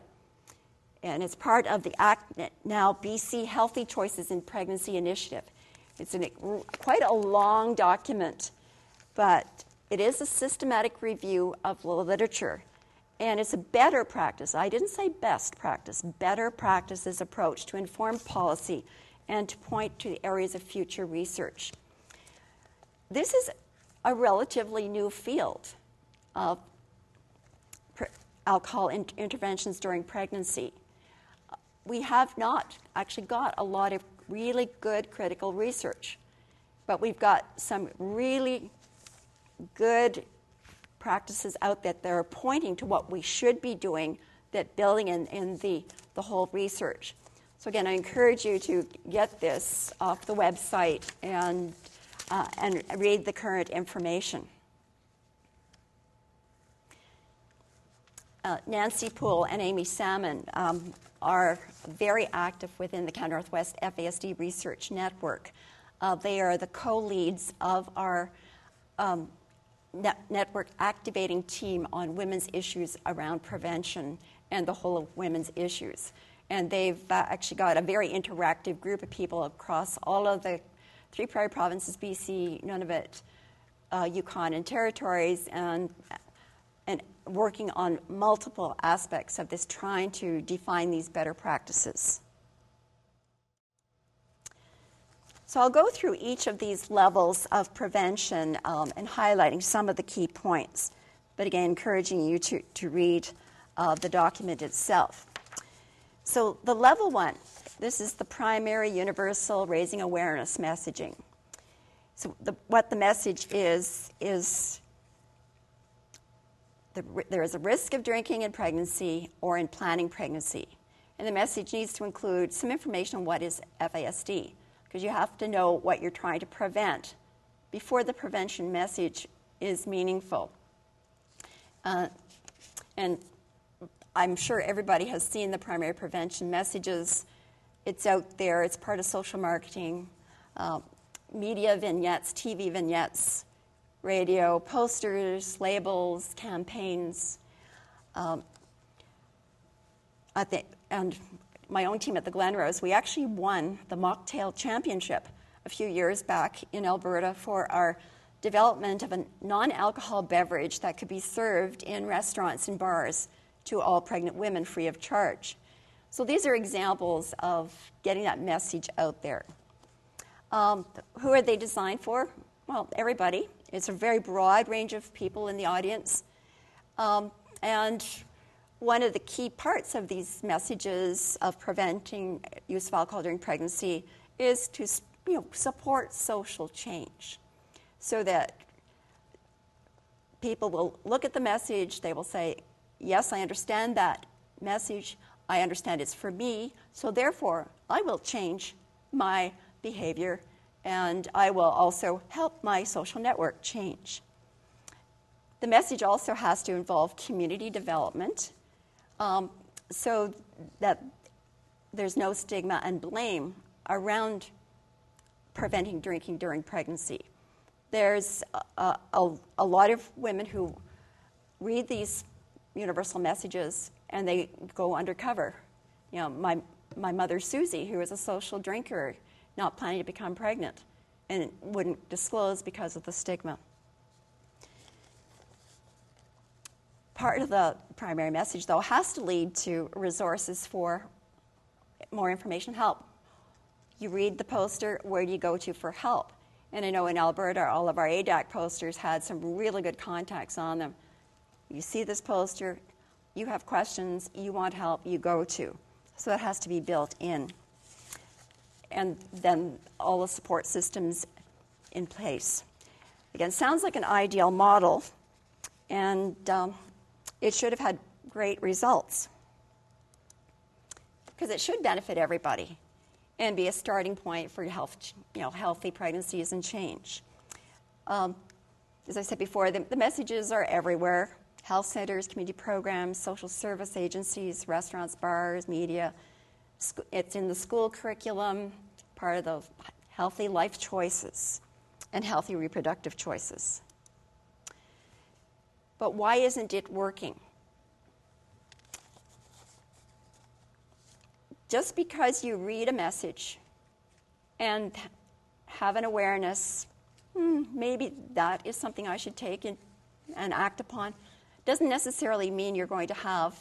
And it's part of the Act Now BC Healthy Choices in Pregnancy Initiative. It's quite a long document, but it is a systematic review of the literature. And it's a better practice. I didn't say best practice. Better practices approach to inform policy and to point to the areas of future research. This is a relatively new field of alcohol interventions during pregnancy. We have not actually got a lot of really good critical research, but we've got some really good practices out there that are pointing to what we should be doing, that building in the whole research. So again, I encourage you to get this off the website and read the current information. Nancy Poole and Amy Salmon are very active within the Canada Northwest FASD Research Network. They are the co-leads of our network activating team on women's issues around prevention and the whole of women's issues. And they've actually got a very interactive group of people across all of the 3 prairie provinces, BC, Nunavut, Yukon, and territories, and working on multiple aspects of this, trying to define these better practices. So I'll go through each of these levels of prevention and highlighting some of the key points, but again, encouraging you to read the document itself. So the level 1, this is the primary universal raising awareness messaging. So what the message is there is a risk of drinking in pregnancy or in planning pregnancy. And the message needs to include some information on what is FASD, because you have to know what you're trying to prevent before the prevention message is meaningful. And I'm sure everybody has seen the primary prevention messages. It's out there. It's part of social marketing, media vignettes, TV vignettes, radio, posters, labels, campaigns. And my own team at the Glenrose, we actually won the Mocktail Championship a few years back in Alberta for our development of a non-alcohol beverage that could be served in restaurants and bars to all pregnant women free of charge. So these are examples of getting that message out there. Who are they designed for? Well, everybody. It's a very broad range of people in the audience. And one of the key parts of these messages of preventing use of alcohol during pregnancy is to support social change, so that people will look at the message, they will say, yes, I understand that message, I understand it's for me, so therefore I will change my behavior and I will also help my social network change. The message also has to involve community development, so that there's no stigma and blame around preventing drinking during pregnancy. There's a lot of women who read these universal messages and they go undercover. You know, my mother Susie, who is a social drinker, not planning to become pregnant, and wouldn't disclose because of the stigma. Part of the primary message, though, has to lead to resources for more information, help. You read the poster, where do you go to for help? And I know in Alberta, all of our ADAC posters had some really good contacts on them. You see this poster, you have questions, you want help, you go to. So that has to be built in. And then all the support systems in place. Again, sounds like an ideal model, and it should have had great results, because it should benefit everybody and be a starting point for healthy pregnancies and change. As I said before, the messages are everywhere. Health centers, community programs, social service agencies, restaurants, bars, media. It's in the school curriculum, part of the healthy life choices and healthy reproductive choices. But why isn't it working? Just because you read a message and have an awareness, maybe that is something I should take and act upon, doesn't necessarily mean you're going to have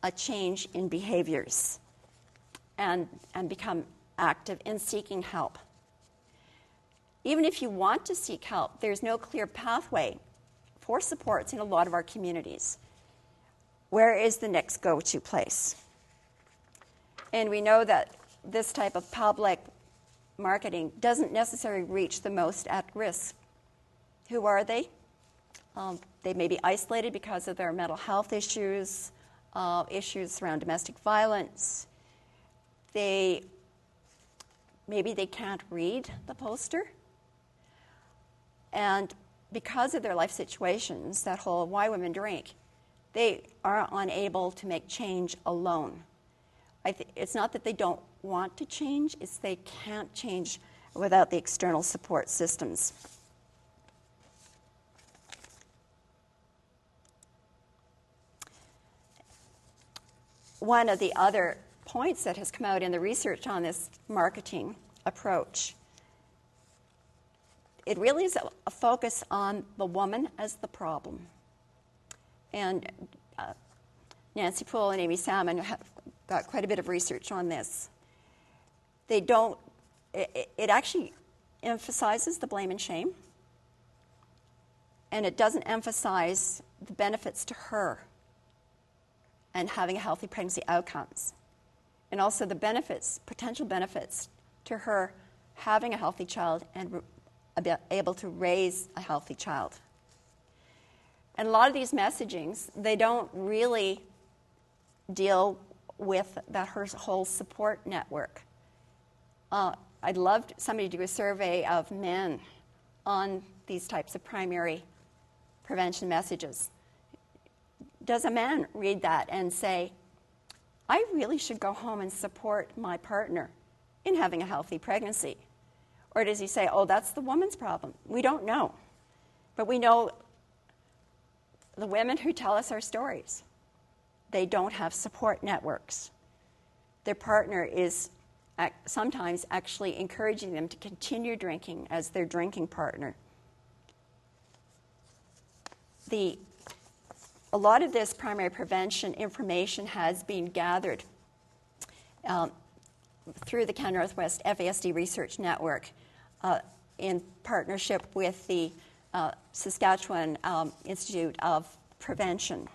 a change in behaviors and become active in seeking help. Even if you want to seek help, there's no clear pathway for supports in a lot of our communities. Where is the next go-to place? And we know that this type of public marketing doesn't necessarily reach the most at risk. Who are they? They may be isolated because of their mental health issues, issues around domestic violence. Maybe they can't read the poster. And because of their life situations, that whole why women drink, they are unable to make change alone. It's not that they don't want to change, it's they can't change without the external support systems. One of the other points that has come out in the research on this marketing approach, it really is a focus on the woman as the problem. And Nancy Poole and Amy Salmon have got quite a bit of research on this. It actually emphasizes the blame and shame, and it doesn't emphasize the benefits to her and having a healthy pregnancy outcomes, and also the benefits, potential benefits to her having a healthy child and able to raise a healthy child. And a lot of these messagings, they don't really deal with her whole support network. I'd love somebody to do a survey of men on these types of primary prevention messages. Does a man read that and say, I really should go home and support my partner in having a healthy pregnancy? Or does he say, oh, that's the woman's problem? We don't know. But we know the women who tell us our stories, they don't have support networks. Their partner is sometimes actually encouraging them to continue drinking as their drinking partner. A lot of this primary prevention information has been gathered through the Canada Northwest FASD Research Network in partnership with the Saskatchewan Institute of Prevention.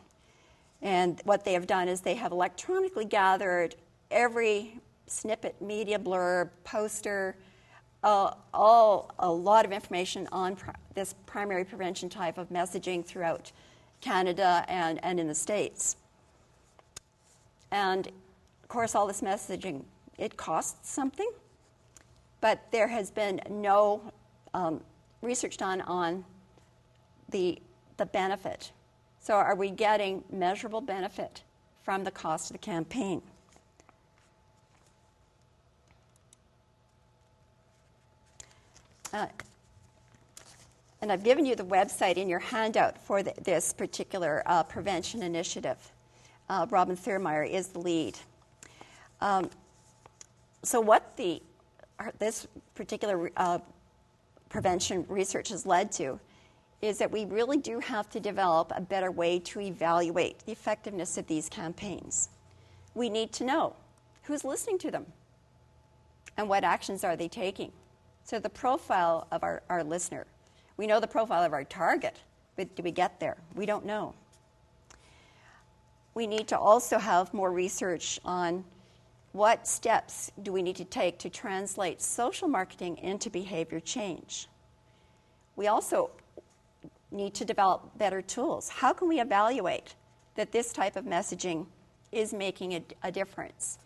And what they have done is they have electronically gathered every snippet, media blurb, poster, a lot of information on this primary prevention type of messaging throughout Canada and in the States. And, of course, all this messaging, it costs something, but there has been no research done on the benefit. So are we getting measurable benefit from the cost of the campaign? And I've given you the website in your handout for this particular prevention initiative. Robin Thurmeyer is the lead. So what this particular prevention research has led to is that we really do have to develop a better way to evaluate the effectiveness of these campaigns. We need to know who's listening to them and what actions are they taking. So the profile of our listener. We know the profile of our target, but do we get there? We don't know. We need to also have more research on what steps do we need to take to translate social marketing into behavior change. We also need to develop better tools. How can we evaluate that this type of messaging is making a difference?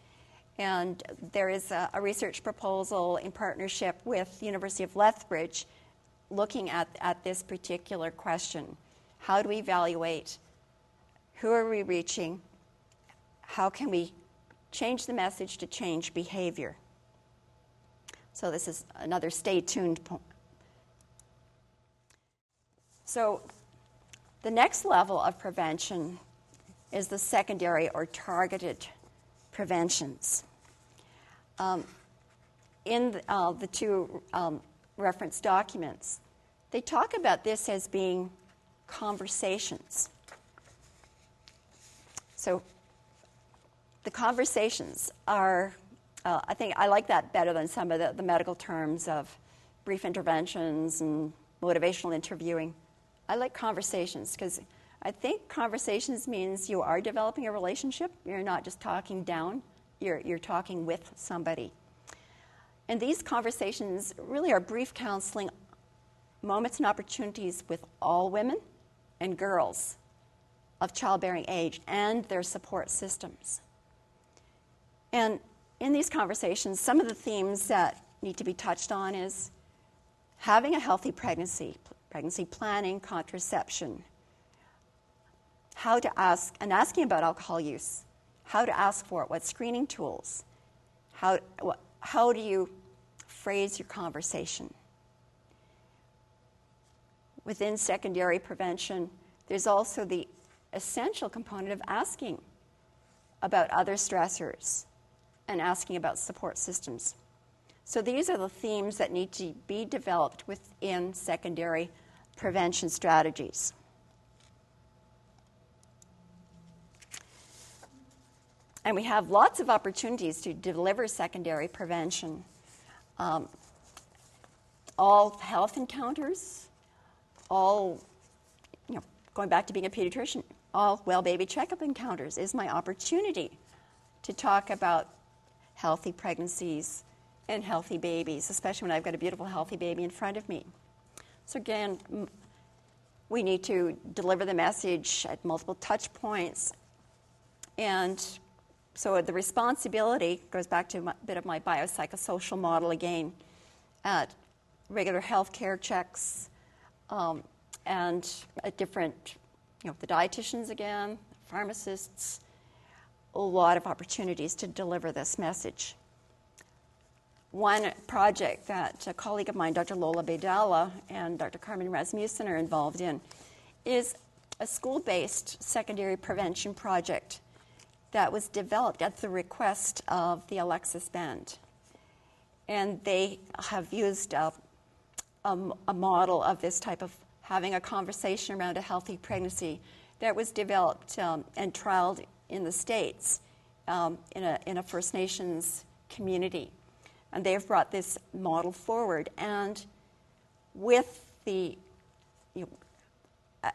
And there is a research proposal in partnership with the University of Lethbridge looking at this particular question. How do we evaluate? Who are we reaching? How can we change the message to change behavior? So this is another stay tuned point. So the next level of prevention is the secondary or targeted preventions. In the two reference documents, they talk about this as being conversations. So the conversations are I think I like that better than some of the medical terms of brief interventions and motivational interviewing. I like conversations because I think conversations means you are developing a relationship. You're not just talking down. You're talking with somebody. And these conversations really are brief counseling moments and opportunities with all women and girls of childbearing age and their support systems. And in these conversations, some of the themes that need to be touched on is having a healthy pregnancy planning, contraception, how to ask, and asking about alcohol use, how to ask for it, what screening tools, how do you phrase your conversation. Within secondary prevention, there's also the essential component of asking about other stressors and asking about support systems. So these are the themes that need to be developed within secondary prevention strategies. And we have lots of opportunities to deliver secondary prevention. All health encounters, all, going back to being a pediatrician, all well baby checkup encounters is my opportunity to talk about healthy pregnancies and healthy babies, especially when I've got a beautiful healthy baby in front of me. So again, we need to deliver the message at multiple touch points. And so the responsibility goes back to a bit of my biopsychosocial model again, at regular health care checks, and at different, the dietitians again, pharmacists, a lot of opportunities to deliver this message. One project that a colleague of mine, Dr. Lola Bedala, and Dr. Carmen Rasmussen are involved in is a school-based secondary prevention project that was developed at the request of the Alexis Band. And they have used a model of this type of having a conversation around a healthy pregnancy that was developed and trialed in the States in a First Nations community. And they've brought this model forward. And with the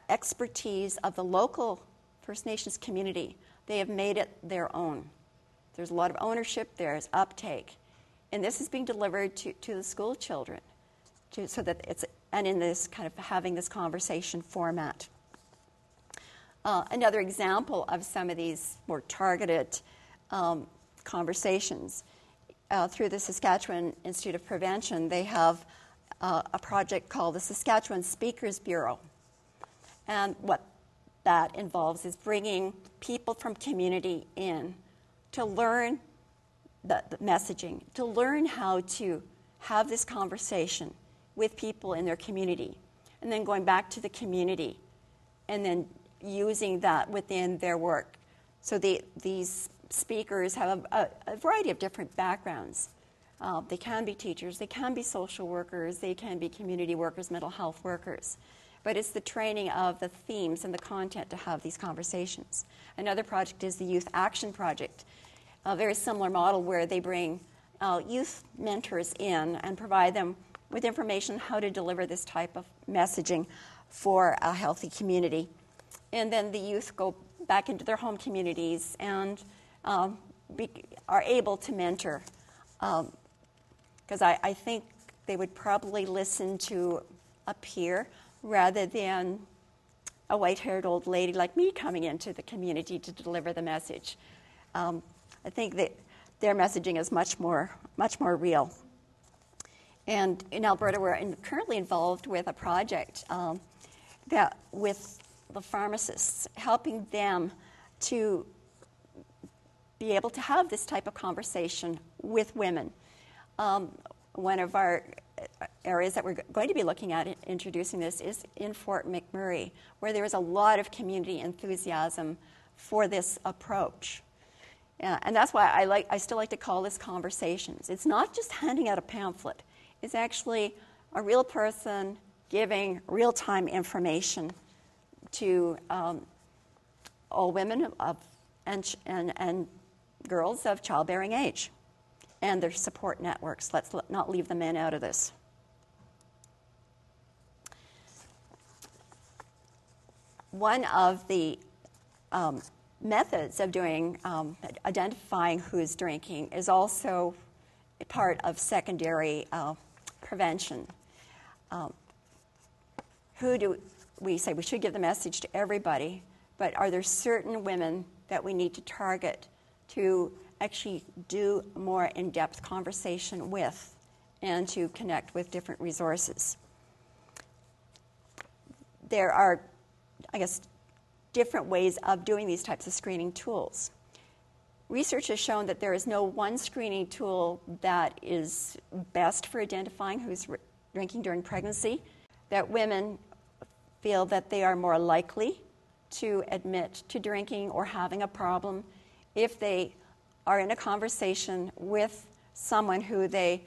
expertise of the local First Nations community, they have made it their own. There's a lot of ownership, there's uptake. And this is being delivered to the school children, so that it's, and in this kind of having this conversation format. Another example of some of these more targeted conversations, through the Saskatchewan Institute of Prevention, they have a project called the Saskatchewan Speakers Bureau. And what that involves is bringing people from community in to learn the messaging, to learn how to have this conversation with people in their community, and then going back to the community, and then using that within their work. So these speakers have a variety of different backgrounds. They can be teachers, they can be social workers, they can be community workers, mental health workers. But it's the training of the themes and the content to have these conversations. Another project is the Youth Action Project, a very similar model where they bring youth mentors in and provide them with information how to deliver this type of messaging for a healthy community. And then the youth go back into their home communities and are able to mentor. Because I think they would probably listen to a peer rather than a white-haired old lady like me coming into the community to deliver the message. I think that their messaging is much more real. And in Alberta, we're currently involved with a project that with the pharmacists, helping them to be able to have this type of conversation with women. One of our areas that we're going to be looking at introducing this is in Fort McMurray, where there is a lot of community enthusiasm for this approach. And that's why I still like to call this conversations. It's not just handing out a pamphlet. It's actually a real person giving real-time information to all women and girls of childbearing age. and their support networks. Let's not leave the men out of this. One of the methods of identifying who's drinking is also part of secondary prevention. Who do we say we should give the message to everybody, but are there certain women that we need to target to actually do more in-depth conversation with and to connect with different resources? There are, I guess, different ways of doing these types of screening tools. Research has shown that there is no one screening tool that is best for identifying who's drinking during pregnancy, that women feel that they are more likely to admit to drinking or having a problem if they are in a conversation with someone who they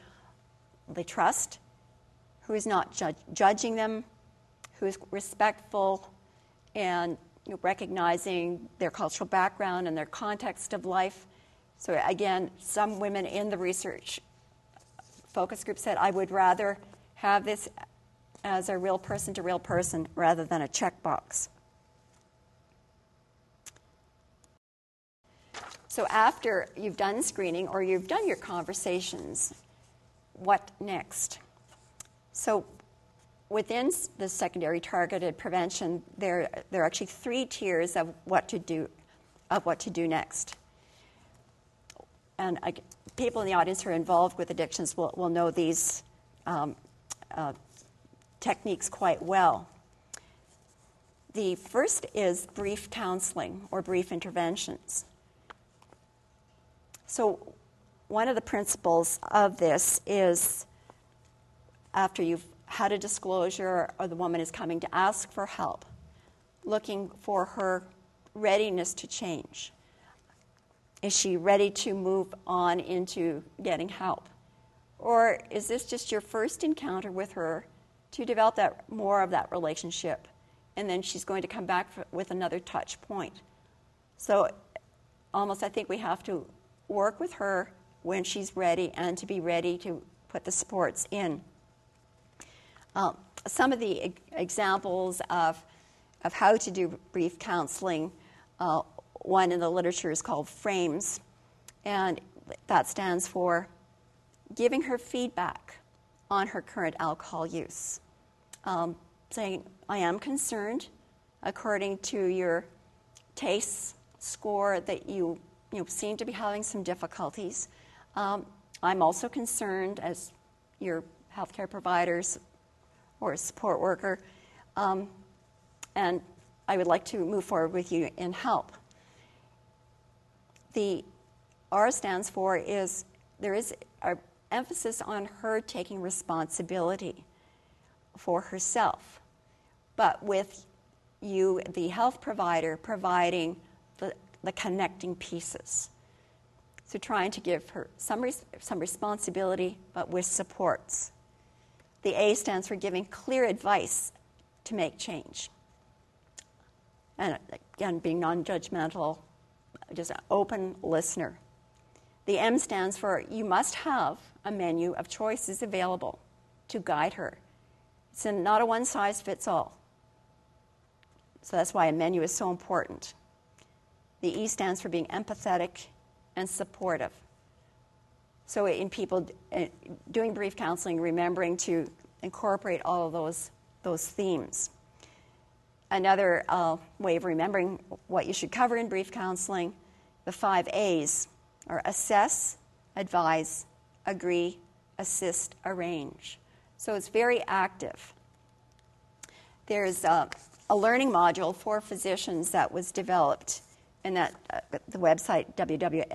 trust, who is not judging them, who is respectful and recognizing their cultural background and their context of life. So again, some women in the research focus group said, I would rather have this as a real person to real person rather than a checkbox. So after you've done screening or you've done your conversations, what next? So within the secondary targeted prevention, there are actually 3 tiers of what to do next. And people in the audience who are involved with addictions will know these techniques quite well. The first is brief counseling or brief interventions. So one of the principles of this is after you've had a disclosure or the woman is coming to ask for help, looking for her readiness to change. Is she ready to move on into getting help? Or is this just your first encounter with her to develop more of that relationship, and then she's going to come back with another touch point? So almost I think we have to work with her when she's ready and to be ready to put the supports in. Some of the examples of how to do brief counseling, one in the literature is called FRAMES, and that stands for giving her feedback on her current alcohol use. Saying, I am concerned, according to your taste score, that you seem to be having some difficulties. I'm also concerned as your healthcare providers or a support worker, and I would like to move forward with you in help. The R stands for there is an emphasis on her taking responsibility for herself, but with you, the health provider, providing the connecting pieces. So trying to give her some responsibility, but with supports. The A stands for giving clear advice to make change. And again, being non-judgmental, just an open listener. The M stands for you must have a menu of choices available to guide her. It's not a one-size-fits-all. So that's why a menu is so important. The E stands for being empathetic and supportive. So in people doing brief counseling, remembering to incorporate all of those themes. Another way of remembering what you should cover in brief counseling, the 5 A's are assess, advise, agree, assist, arrange. So it's very active. There's a learning module for physicians that was developed in the website www.mdcme.ca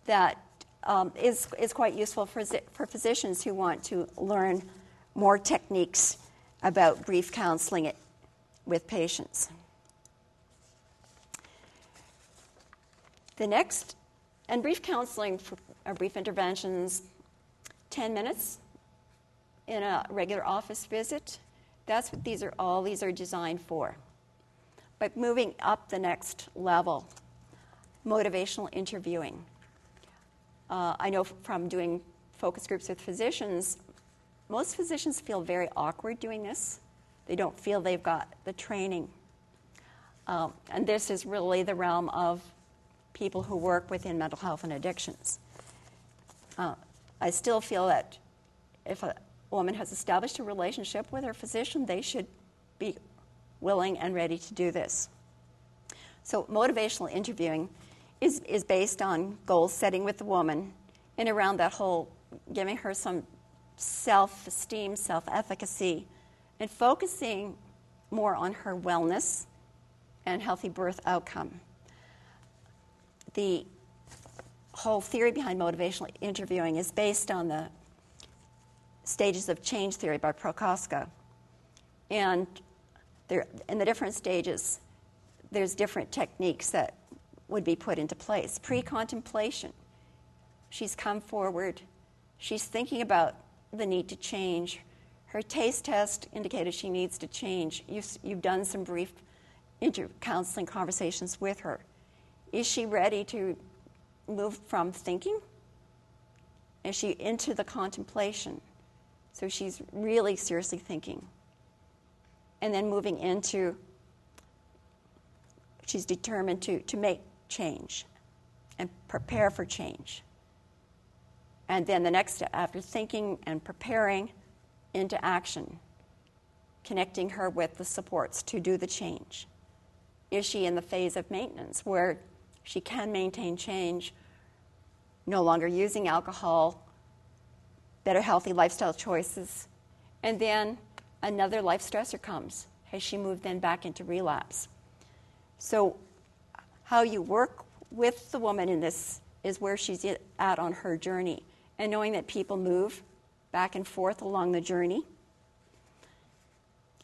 that is quite useful for physicians who want to learn more techniques about brief counseling with patients. The next, and brief counseling for brief interventions, 10 minutes in a regular office visit. That's what these are designed for. But moving up the next level, motivational interviewing. I know from doing focus groups with physicians, most physicians feel very awkward doing this. They don't feel they've got the training. And this is really the realm of people who work within mental health and addictions. I still feel that if a woman has established a relationship with her physician, they should be willing and ready to do this. So motivational interviewing is based on goal setting with the woman and around that whole giving her some self-esteem, self-efficacy, and focusing more on her wellness and healthy birth outcome. The whole theory behind motivational interviewing is based on the stages of change theory by Prochaska. And in the different stages, there's different techniques that would be put into place. Pre-contemplation. She's come forward. She's thinking about the need to change. Her taste test indicated she needs to change. You've done some brief counseling conversations with her. Is she ready to move from thinking? Is she into the contemplation? So she's really seriously thinking. And then moving into, she's determined to make change and prepare for change. And then the next step, after thinking and preparing, into action, connecting her with the supports to do the change. Is she in the phase of maintenance where she can maintain change, no longer using alcohol, better healthy lifestyle choices, and then another life stressor comes? Has she moved then back into relapse? So how you work with the woman in this is where she's at on her journey, and knowing that people move back and forth along the journey.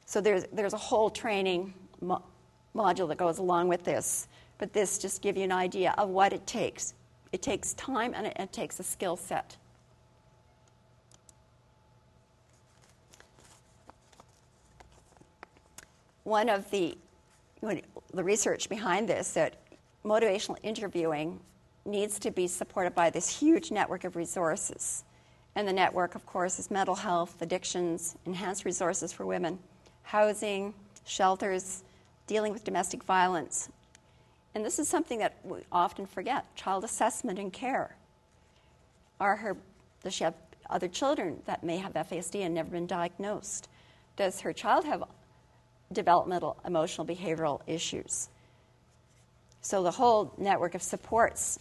So there's a whole training module that goes along with this, but this just gives you an idea of what it takes. It takes time and it takes a skill set. One of the research behind this, that motivational interviewing needs to be supported by this huge network of resources. And the network, of course, is mental health, addictions, enhanced resources for women, housing, shelters, dealing with domestic violence. And this is something that we often forget, child assessment and care. Does she have other children that may have FASD and never been diagnosed? Does her child have developmental, emotional, behavioral issues? So the whole network of supports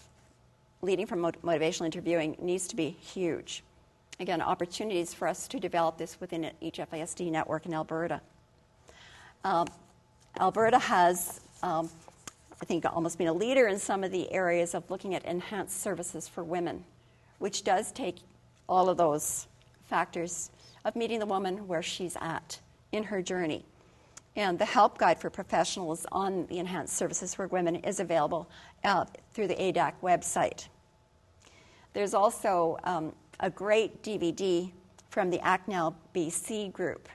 leading from motivational interviewing needs to be huge. Again, opportunities for us to develop this within each FASD network in Alberta. Alberta has, I think, almost been a leader in some of the areas of looking at enhanced services for women, which does take all of those factors of meeting the woman where she's at in her journey. And the help guide for professionals on the enhanced services for women is available through the ADAC website. There's also a great DVD from the Act Now BC group,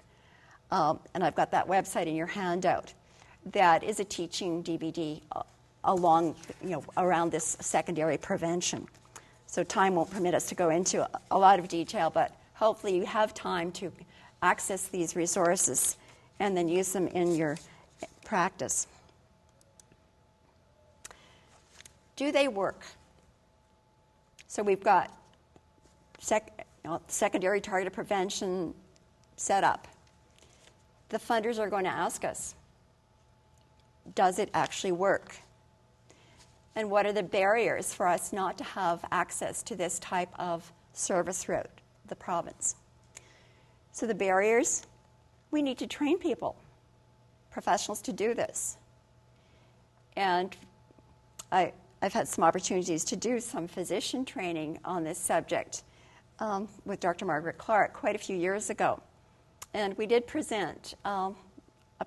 and I've got that website in your handout. That is a teaching DVD around this secondary prevention. So time won't permit us to go into a lot of detail, but hopefully you have time to access these resources and then use them in your practice. Do they work? So we've got secondary targeted prevention set up. The funders are going to ask us, does it actually work? And what are the barriers for us not to have access to this type of service throughout the province? So the barriers, we need to train people, professionals, to do this. And I've had some opportunities to do some physician training on this subject with Dr. Margaret Clark quite a few years ago. And we did present a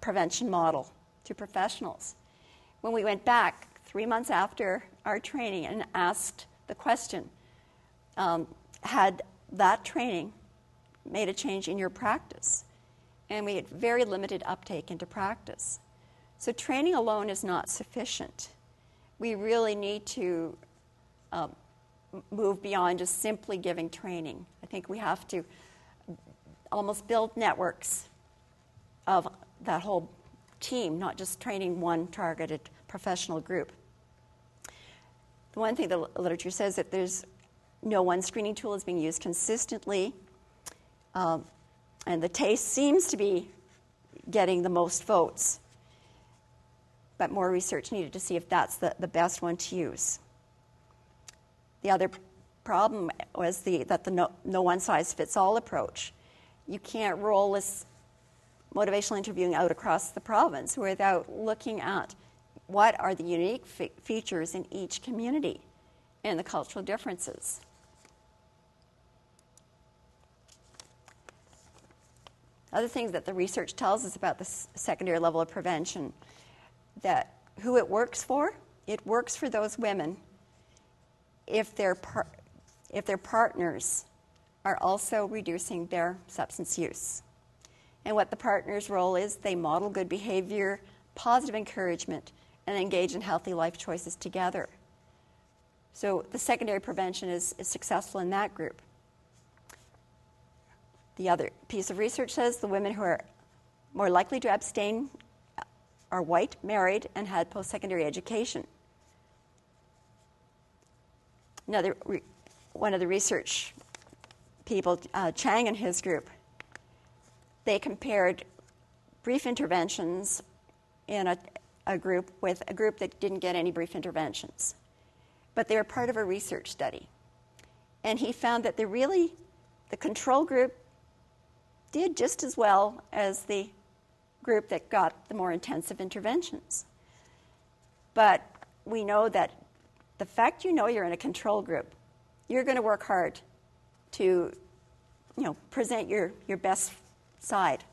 prevention model to professionals. When we went back 3 months after our training and asked the question, had that training made a change in your practice? And we had very limited uptake into practice. So training alone is not sufficient. We really need to move beyond just simply giving training. I think we have to almost build networks of that whole team, not just training one targeted professional group. The one thing the literature says that there's no one screening tool is being used consistently, and the TASTE seems to be getting the most votes, but more research needed to see if that's the best one to use. The other problem was that the no one-size-fits-all approach. You can't roll this motivational interviewing out across the province without looking at what are the unique features in each community and the cultural differences. Other things that the research tells us about the secondary level of prevention, that who it works for those women if their partners are also reducing their substance use. And what the partner's role is, they model good behavior, positive encouragement, and engage in healthy life choices together. So the secondary prevention is successful in that group. The other piece of research says the women who are more likely to abstain are white, married, and had post-secondary education. One of the research people, Chang and his group, they compared brief interventions in a group with a group that didn't get any brief interventions. But they were part of a research study. And he found that the control group did just as well as the group that got the more intensive interventions. But we know that the fact you're in a control group, you're going to work hard to present your best side.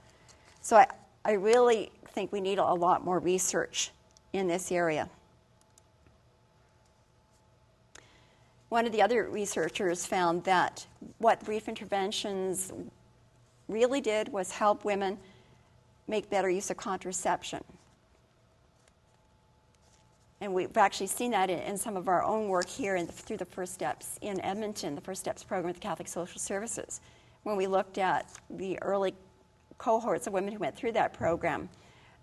So I really think we need a lot more research in this area. One of the other researchers found that what brief interventions really did was help women make better use of contraception. And we've actually seen that in some of our own work here through the First Steps in Edmonton, the First Steps program with the Catholic Social Services. When we looked at the early cohorts of women who went through that program,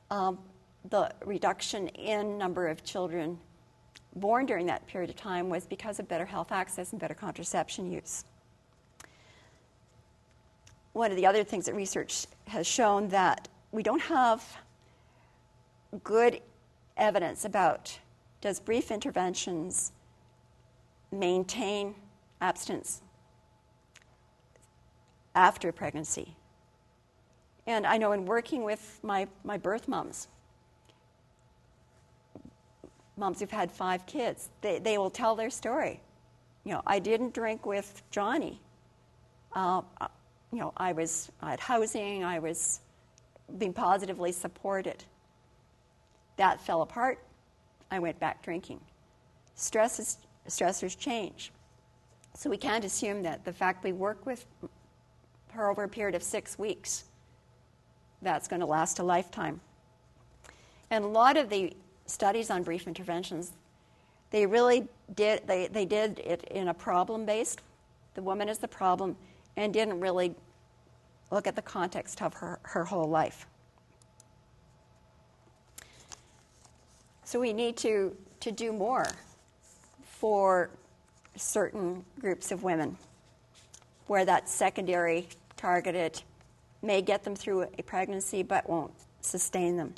the reduction in number of children born during that period of time was because of better health access and better contraception use. One of the other things that research has shown that we don't have good evidence about does brief interventions maintain abstinence after pregnancy. And I know in working with my birth moms who've had 5 kids, they will tell their story. I didn't drink with Johnny. I had housing, I was being positively supported. That fell apart. I went back drinking. Stressors change. So we can't assume that the fact we work with her over a period of 6 weeks, that's going to last a lifetime. And a lot of the studies on brief interventions, they really did, they did it in a problem-based, the woman is the problem, and didn't really look at the context of her whole life. So we need to do more for certain groups of women where that secondary targeted may get them through a pregnancy but won't sustain them.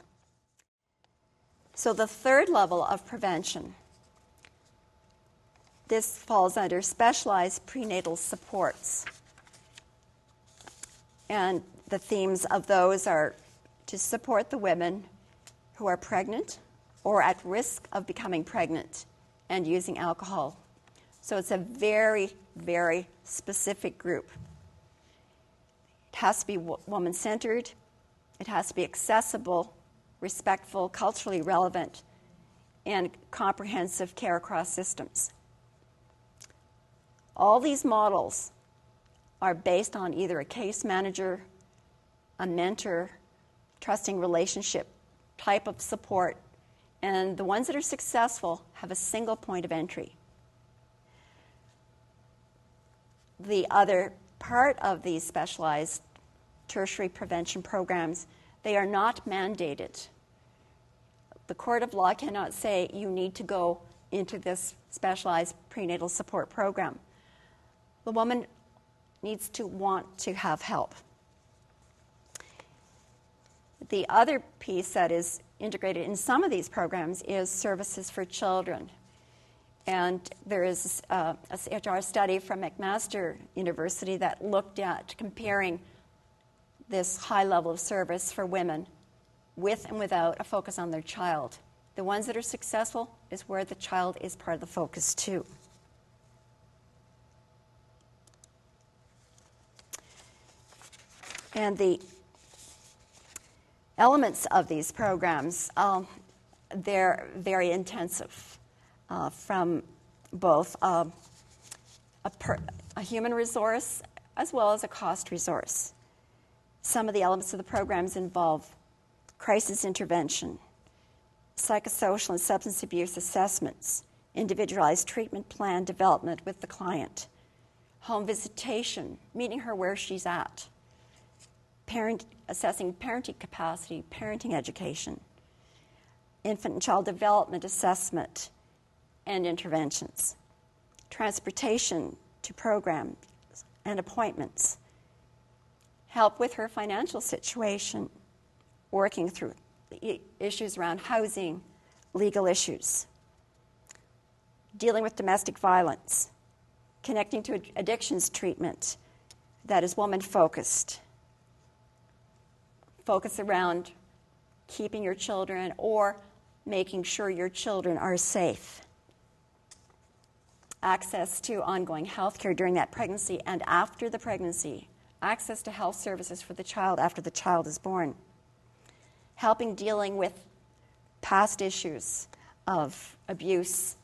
So the third level of prevention, this falls under specialized prenatal supports. And the themes of those are to support the women who are pregnant or at risk of becoming pregnant and using alcohol. So it's a very, very specific group. It has to be woman-centered. It has to be accessible, respectful, culturally relevant, and comprehensive care across systems. All these models are based on either a case manager, a mentor, trusting relationship type of support, and the ones that are successful have a single point of entry. the other part of these specialized tertiary prevention programs, they are not mandated. The court of law cannot say you need to go into this specialized prenatal support program. The woman needs to want to have help. The other piece that is integrated in some of these programs is services for children. And there is a CHR study from McMaster University that looked at comparing this high level of service for women with and without a focus on their child. The ones that are successful is where the child is part of the focus too. And the elements of these programs, they're very intensive, from both a human resource as well as a cost resource. Some of the elements of the programs involve crisis intervention, psychosocial and substance abuse assessments, individualized treatment plan development with the client, home visitation, meeting her where she's at, assessing parenting capacity, parenting education, infant and child development assessment and interventions, transportation to programs and appointments, help with her financial situation, working through issues around housing, legal issues, dealing with domestic violence, connecting to addictions treatment that is woman-focused, focus around keeping your children or making sure your children are safe, access to ongoing health care during that pregnancy and after the pregnancy, access to health services for the child after the child is born, helping dealing with past issues of abuse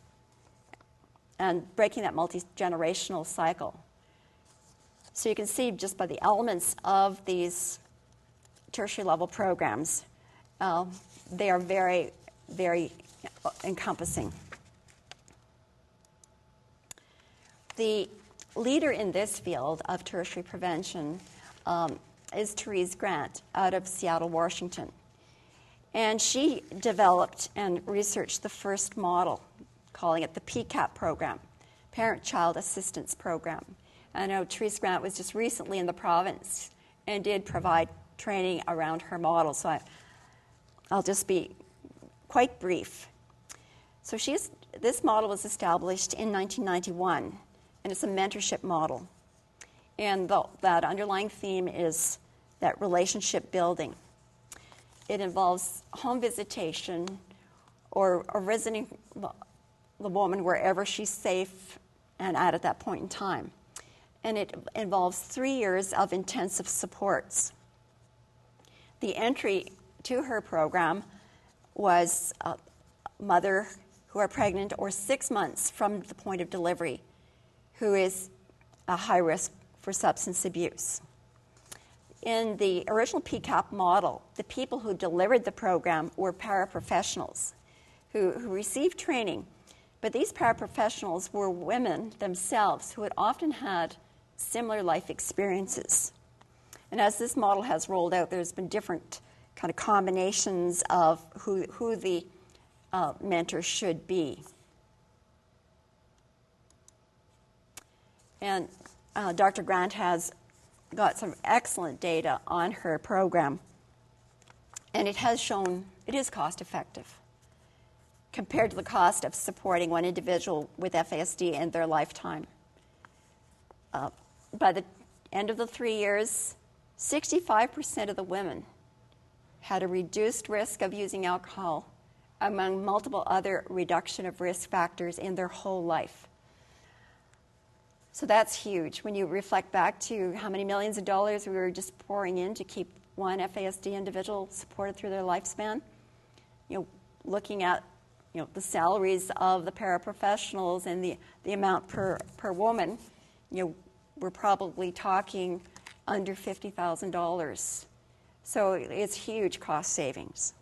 and breaking that multi-generational cycle. So you can see just by the elements of these tertiary level programs, they are very, very encompassing. The leader in this field of tertiary prevention is Therese Grant out of Seattle, Washington. And she developed and researched the first model, calling it the PCAP program, Parent-Child Assistance Program. I know Therese Grant was just recently in the province and did provide training around her model, so I'll just be quite brief. So this model was established in 1991, and it's a mentorship model. And that underlying theme is that relationship building. It involves home visitation or visiting the woman wherever she's safe and at that point in time. And it involves 3 years of intensive supports. The entry to her program was a mother who are pregnant or 6 months from the point of delivery who is a high risk for substance abuse. In the original PCAP model, the people who delivered the program were paraprofessionals who received training, but these paraprofessionals were women themselves who had often had similar life experiences. And as this model has rolled out, there's been different kind of combinations of who the mentor should be. And Dr. Grant has got some excellent data on her program, and it has shown it is cost effective compared to the cost of supporting one individual with FASD in their lifetime. By the end of the 3 years, 65% of the women had a reduced risk of using alcohol among multiple other reduction of risk factors in their whole life. So that's huge when you reflect back to how many millions of dollars we were just pouring in to keep one FASD individual supported through their lifespan. Looking at the salaries of the paraprofessionals and the amount per woman, we're probably talking under $50,000. So it's huge cost savings.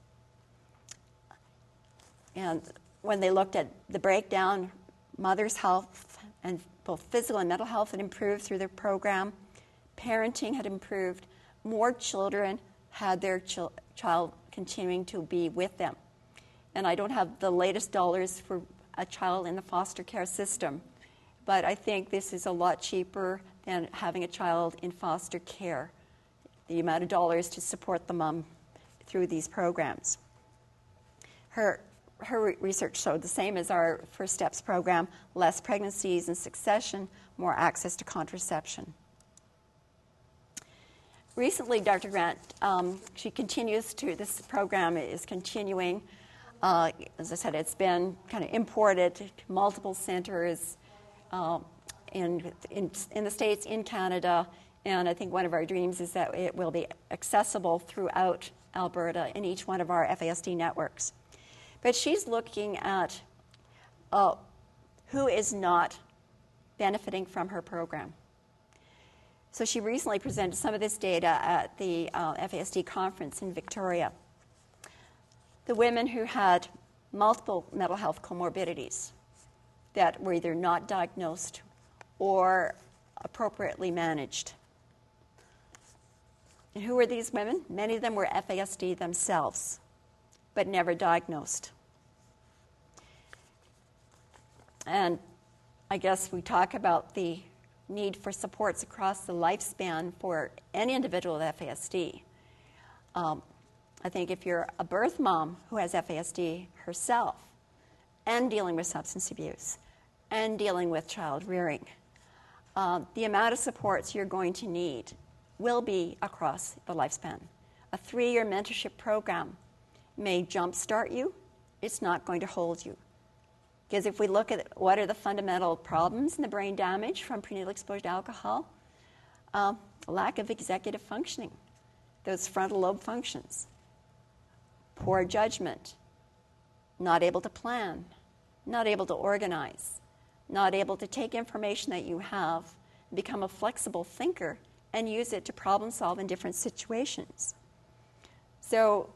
And when they looked at the breakdown, mother's health and both physical and mental health had improved through the program. Parenting had improved. More children had their child continuing to be with them. And I don't have the latest dollars for a child in the foster care system, but I think this is a lot cheaper than having a child in foster care, the amount of dollars to support the mom through these programs. Her research showed the same as our First Steps program: less pregnancies in succession, more access to contraception. Recently, Dr. Grant, this program is continuing. As I said, it's been kind of imported to multiple centers in the States, in Canada, and I think one of our dreams is that it will be accessible throughout Alberta in each one of our FASD networks. But she's looking at who is not benefiting from her program. So she recently presented some of this data at the FASD conference in Victoria. The women who had multiple mental health comorbidities that were either not diagnosed or appropriately managed. And who were these women? Many of them were FASD themselves, but never diagnosed. And I guess we talk about the need for supports across the lifespan for any individual with FASD. I think if you're a birth mom who has FASD herself and dealing with substance abuse and dealing with child rearing, the amount of supports you're going to need will be across the lifespan. A 3-year mentorship program may jumpstart you. It's not going to hold you. Because if we look at what are the fundamental problems in the brain damage from prenatal exposure to alcohol, lack of executive functioning, those frontal lobe functions, poor judgment, not able to plan, not able to organize, not able to take information that you have, become a flexible thinker, and use it to problem solve in different situations. So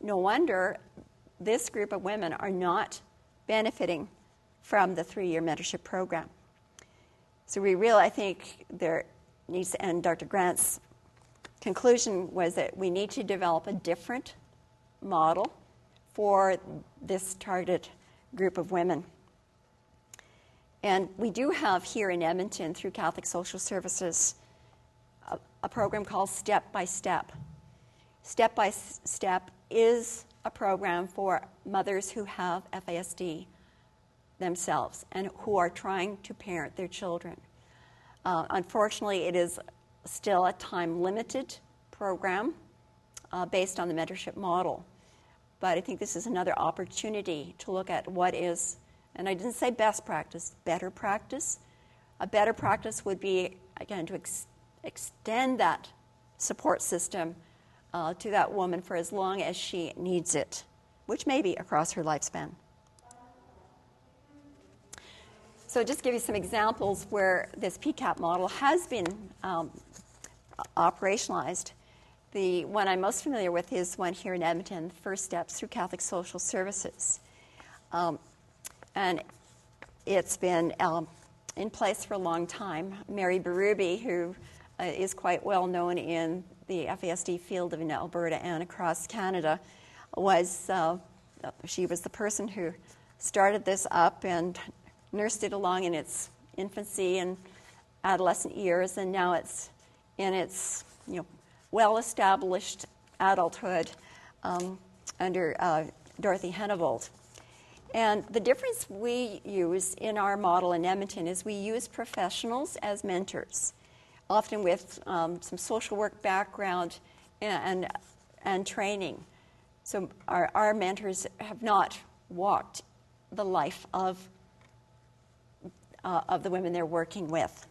no wonder this group of women are not benefiting from the 3-year mentorship program. So I think there needs to, and Dr. Grant's conclusion was that we need to develop a different model for this targeted group of women. And we do have here in Edmonton, through Catholic Social Services, a program called Step by Step. Step by Step is a program for mothers who have FASD themselves and who are trying to parent their children. Unfortunately, it is still a time-limited program based on the mentorship model. But I think this is another opportunity to look at what is, and I didn't say best practice, better practice. A better practice would be, again, to extend that support system to that woman for as long as she needs it, which may be across her lifespan. So just give you some examples where this PCAP model has been operationalized. The one I'm most familiar with is one here in Edmonton, First Steps through Catholic Social Services. And it's been in place for a long time. Mary Berube, who is quite well known in the FASD field in Alberta and across Canada, she was the person who started this up and nursed it along in its infancy and adolescent years, and now it's in its well-established adulthood under Dorothy Hennevold. And the difference we use in our model in Edmonton is we use professionals as mentors, often with some social work background and training. So our mentors have not walked the life of the women they're working with.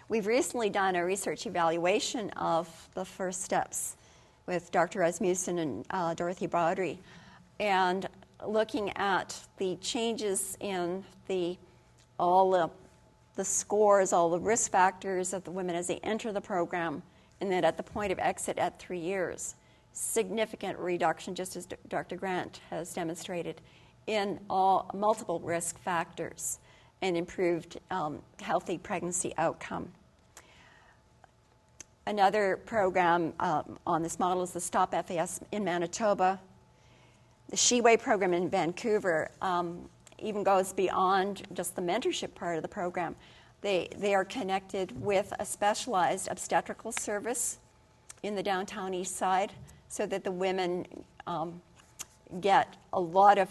We've recently done a research evaluation of the First Steps with Dr. Rasmussen and Dorothy Baudry, and looking at the changes in all the scores, all the risk factors of the women as they enter the program, and then at the point of exit at 3 years. Significant reduction, just as Dr. Grant has demonstrated, in all multiple risk factors. and improved healthy pregnancy outcome. Another program on this model is the Stop FAS in Manitoba. The She-Way program in Vancouver even goes beyond just the mentorship part of the program. They are connected with a specialized obstetrical service in the downtown east side so that the women get a lot of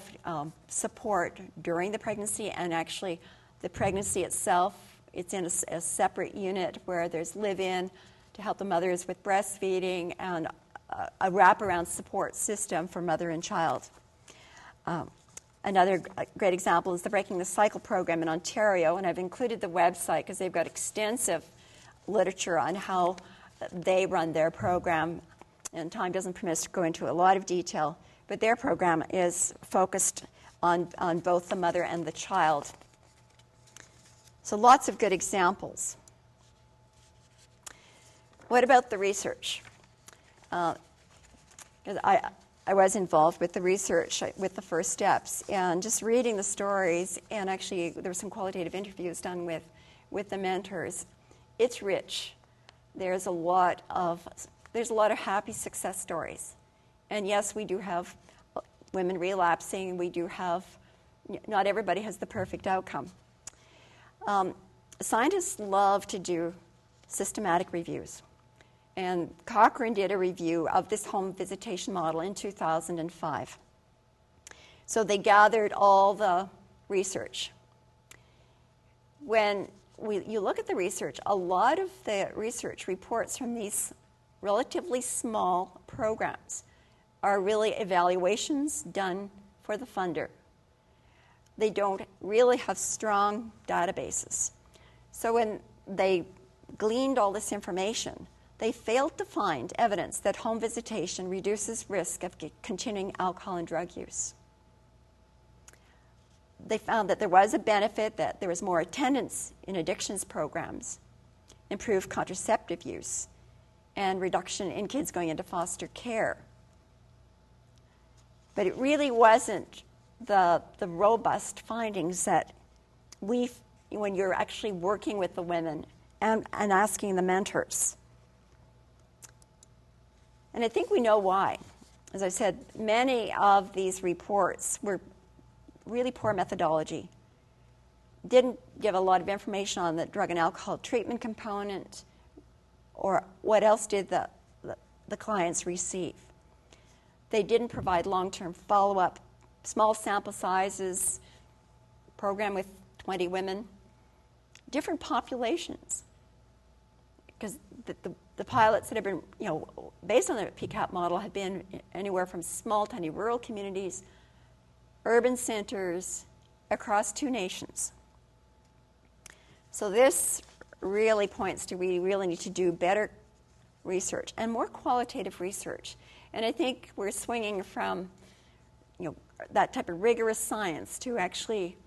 support during the pregnancy, and actually the pregnancy itself, it's in a separate unit where there's live-in to help the mothers with breastfeeding and a wraparound support system for mother and child. Another great example is the Breaking the Cycle program in Ontario, and I've included the website because they've got extensive literature on how they run their program, and time doesn't permit us to go into a lot of detail, but their program is focused on both the mother and the child. So lots of good examples. What about the research? I was involved with the research with the first steps, and just reading the stories, and actually there were some qualitative interviews done with the mentors. It's rich. There's a lot of happy success stories. And yes, we do have women relapsing. We do have, not everybody has the perfect outcome. Scientists love to do systematic reviews. And Cochrane did a review of this home visitation model in 2005. So they gathered all the research. When you look at the research, a lot of the research reports from these relatively small programs are really evaluations done for the funder. They don't really have strong databases. So when they gleaned all this information, they failed to find evidence that home visitation reduces risk of continuing alcohol and drug use. They found that there was a benefit, that there was more attendance in addictions programs, improved contraceptive use, and reduction in kids going into foster care. But it really wasn't the robust findings that when you're actually working with the women and asking the mentors. And I think we know why. As I said, many of these reports were really poor methodology, didn't give a lot of information on the drug and alcohol treatment component, or what else did the clients receive. They didn't provide long-term follow-up, small sample sizes, program with 20 women, different populations. Because the pilots that have been, based on the PCAP model have been anywhere from small, tiny rural communities, urban centers, across 2 nations. So this really points to we really need to do better research and more qualitative research. And I think we're swinging from, that type of rigorous science to actually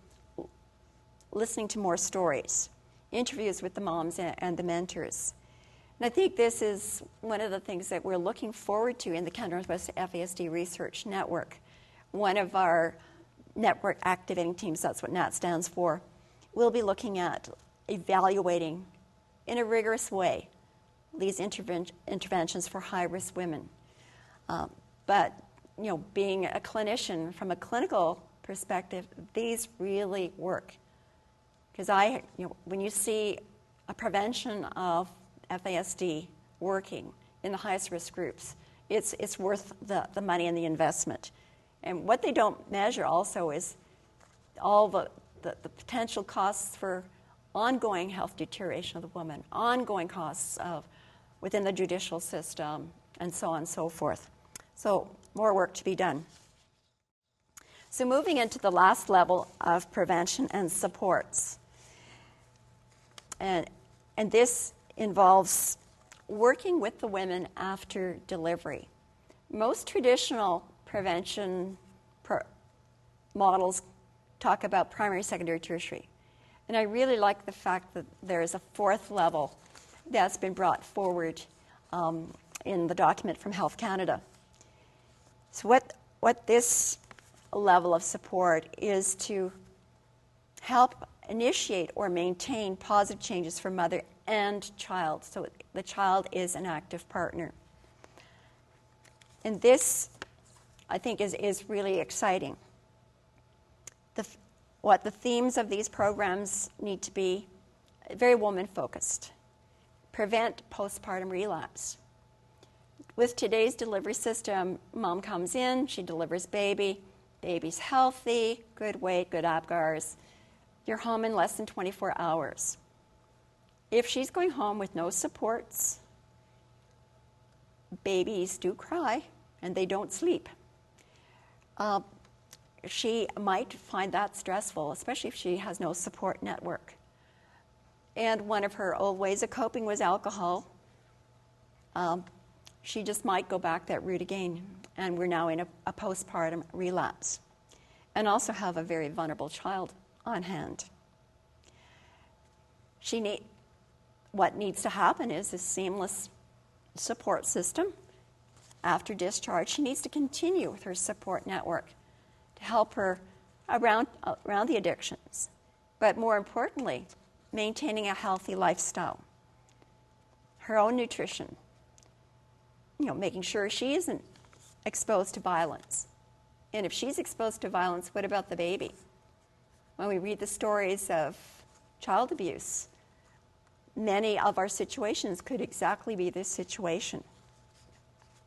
listening to more stories, interviews with the moms and the mentors. And I think this is one of the things that we're looking forward to in the Canada Northwest FASD Research Network. One of our network activating teams, that's what NAT stands for, will be looking at evaluating in a rigorous way these interventions for high-risk women. But being a clinician, from a clinical perspective, these really work. Because when you see a prevention of FASD working in the highest risk groups, it's worth the money and the investment. And what they don't measure also is all the potential costs for ongoing health deterioration of the woman, ongoing costs within the judicial system, and so on and so forth. So more work to be done. So moving into the last level of prevention and supports. And this involves working with the women after delivery. Most traditional prevention models talk about primary, secondary, tertiary. And I really like the fact that there is a 4th level that's been brought forward in the document from Health Canada. So what this level of support is to help initiate or maintain positive changes for mother and child. So the child is an active partner. And this, I think, is really exciting. What the themes of these programs need to be: very woman-focused. Prevent postpartum relapse. With today's delivery system, mom comes in, she delivers baby, baby's healthy, good weight, good APGARs. You're home in less than 24 hours. If she's going home with no supports, babies do cry and they don't sleep. She might find that stressful, especially if she has no support network. And one of her old ways of coping was alcohol. She just might go back that route again, and we're now in a postpartum relapse. And also have a very vulnerable child on hand. What needs to happen is a seamless support system. After discharge, she needs to continue with her support network to help her around the addictions. But more importantly, maintaining a healthy lifestyle. Her own nutrition. Making sure she isn't exposed to violence. And if she's exposed to violence, what about the baby? When we read the stories of child abuse, many of our situations could exactly be this situation.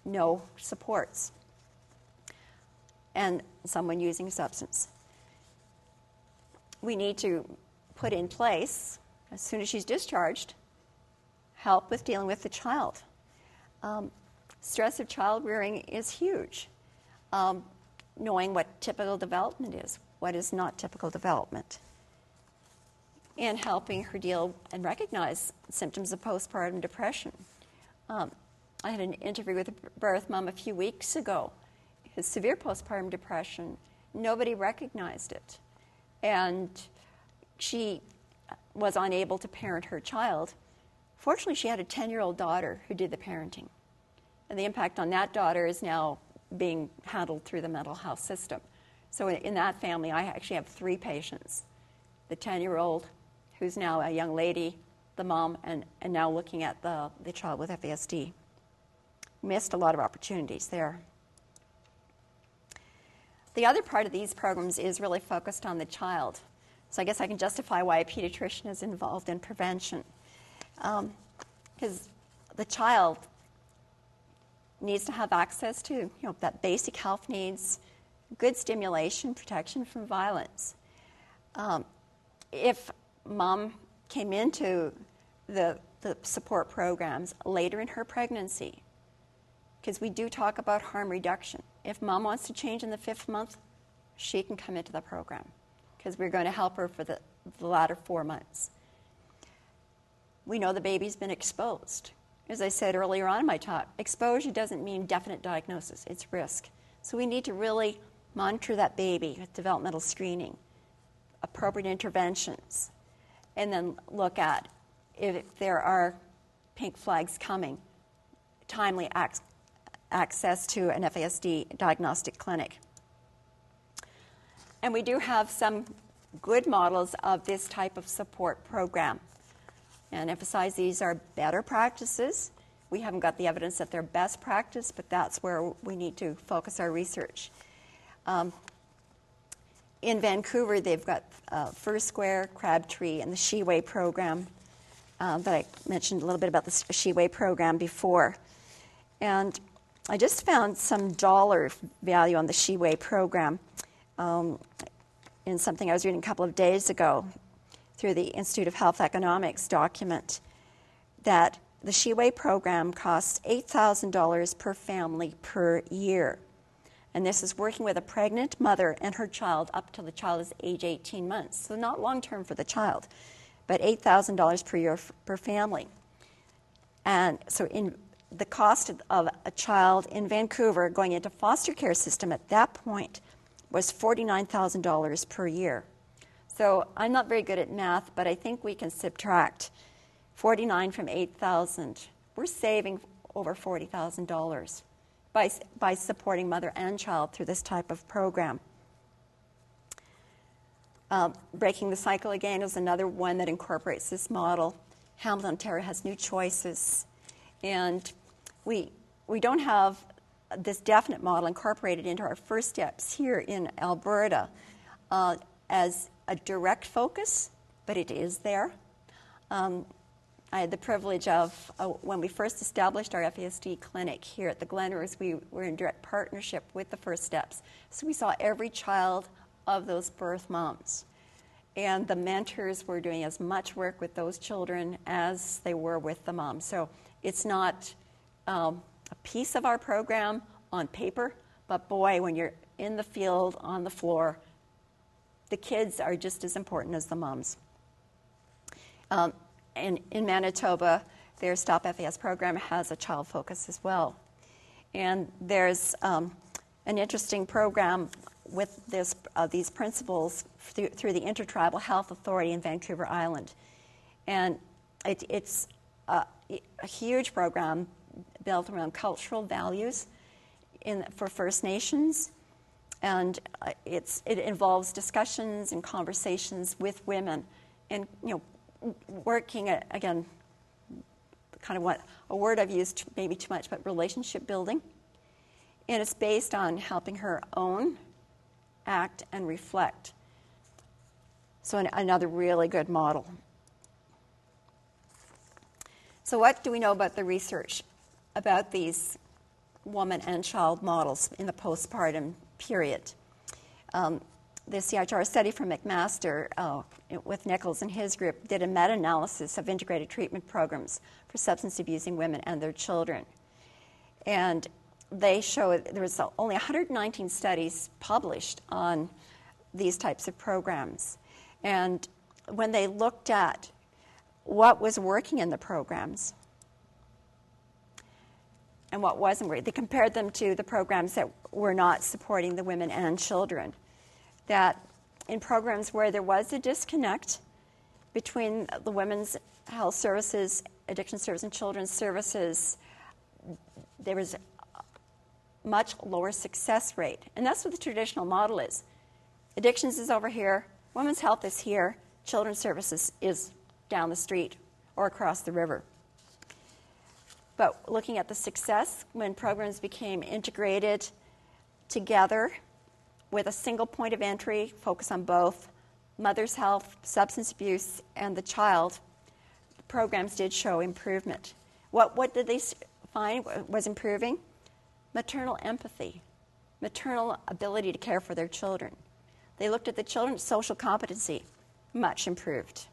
No supports. And someone using substance. We need to put in place, as soon as she's discharged, help with dealing with the child. Stress of child rearing is huge. Knowing what typical development is, what is not typical development, and helping her deal and recognize symptoms of postpartum depression. I had an interview with a birth mom a few weeks ago. His severe postpartum depression, nobody recognized it. And she was unable to parent her child. Fortunately, she had a 10-year-old daughter who did the parenting. And the impact on that daughter is now being handled through the mental health system. So in that family, I actually have 3 patients. The 10-year-old, who's now a young lady, the mom, and now looking at the child with FASD. Missed a lot of opportunities there. The other part of these programs is really focused on the child. So I guess I can justify why a pediatrician is involved in prevention. Because the child needs to have access to that basic health needs, good stimulation, protection from violence. If mom came into the support programs later in her pregnancy, because we do talk about harm reduction. If mom wants to change in the 5th month, she can come into the program because we're going to help her for the latter 4 months. We know the baby's been exposed. As I said earlier on in my talk, exposure doesn't mean definite diagnosis, it's risk. So we need to really monitor that baby with developmental screening, appropriate interventions, and then look at if there are pink flags coming, timely access to an FASD diagnostic clinic. And we do have some good models of this type of support program. And emphasize these are better practices. We haven't got the evidence that they're best practice, but that's where we need to focus our research. In Vancouver, they've got First Square, Crabtree, and the Sheway program. That I mentioned a little bit about the Sheway program before. And I just found some dollar value on the Sheway program in something I was reading a couple of days ago through the Institute of Health Economics document, that the Sheway program costs $8,000 per family per year. And this is working with a pregnant mother and her child up till the child is age 18 months. So not long-term for the child, but $8,000 per year per family. And so in the cost of a child in Vancouver going into foster care system at that point was $49,000 per year. So I'm not very good at math, but I think we can subtract 49 from 8,000. We're saving over $40,000 by supporting mother and child through this type of program. Breaking the Cycle again is another one that incorporates this model. Hamilton, Ontario has new choices. And we don't have this definite model incorporated into our first steps here in Alberta as a direct focus, but it is there. I had the privilege of, when we first established our FASD clinic here at the Glenrose, we were in direct partnership with the First Steps. So we saw every child of those birth moms. And the mentors were doing as much work with those children as they were with the moms. So it's not a piece of our program on paper, but boy, when you're in the field, on the floor, the kids are just as important as the moms. And in Manitoba, their Stop FAS program has a child focus as well. And there's an interesting program with these principles through the Intertribal Health Authority in Vancouver Island. And it's a huge program built around cultural values for First Nations. And it involves discussions and conversations with women and, working, again, kind of what a word I've used maybe too much, but relationship building. And it's based on helping her own, act, and reflect. So another really good model. So what do we know about the research about these woman and child models in the postpartum period? The CHR study from McMaster with Nichols and his group did a meta-analysis of integrated treatment programs for substance abusing women and their children. And they showed there was only 119 studies published on these types of programs. And when they looked at what was working in the programs and what wasn't working, they compared them to the programs that were not supporting the women and children. That in programs where there was a disconnect between the women's health services, addiction service, and children's services, there was a much lower success rate. And that's what the traditional model is. Addictions is over here, women's health is here, children's services is down the street or across the river. But looking at the success when programs became integrated together with a single point of entry, focus on both mother's health, substance abuse, and the child, the programs did show improvement. What did they find was improving? Maternal empathy, maternal ability to care for their children. They looked at the children's social competency, much improved.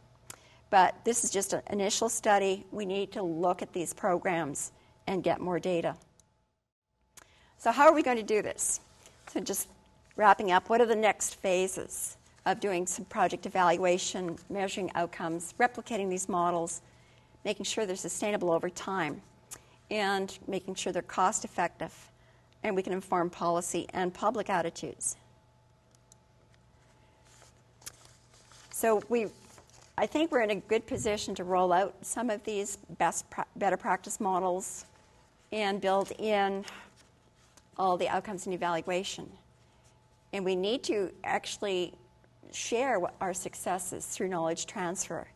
But this is just an initial study. We need to look at these programs and get more data. So how are we going to do this? So just wrapping up, what are the next phases of doing some project evaluation, measuring outcomes, replicating these models, making sure they're sustainable over time, and making sure they're cost effective, and we can inform policy and public attitudes. So I think we're in a good position to roll out some of these better practice models and build in all the outcomes and evaluation. And we need to actually share our successes through knowledge transfer.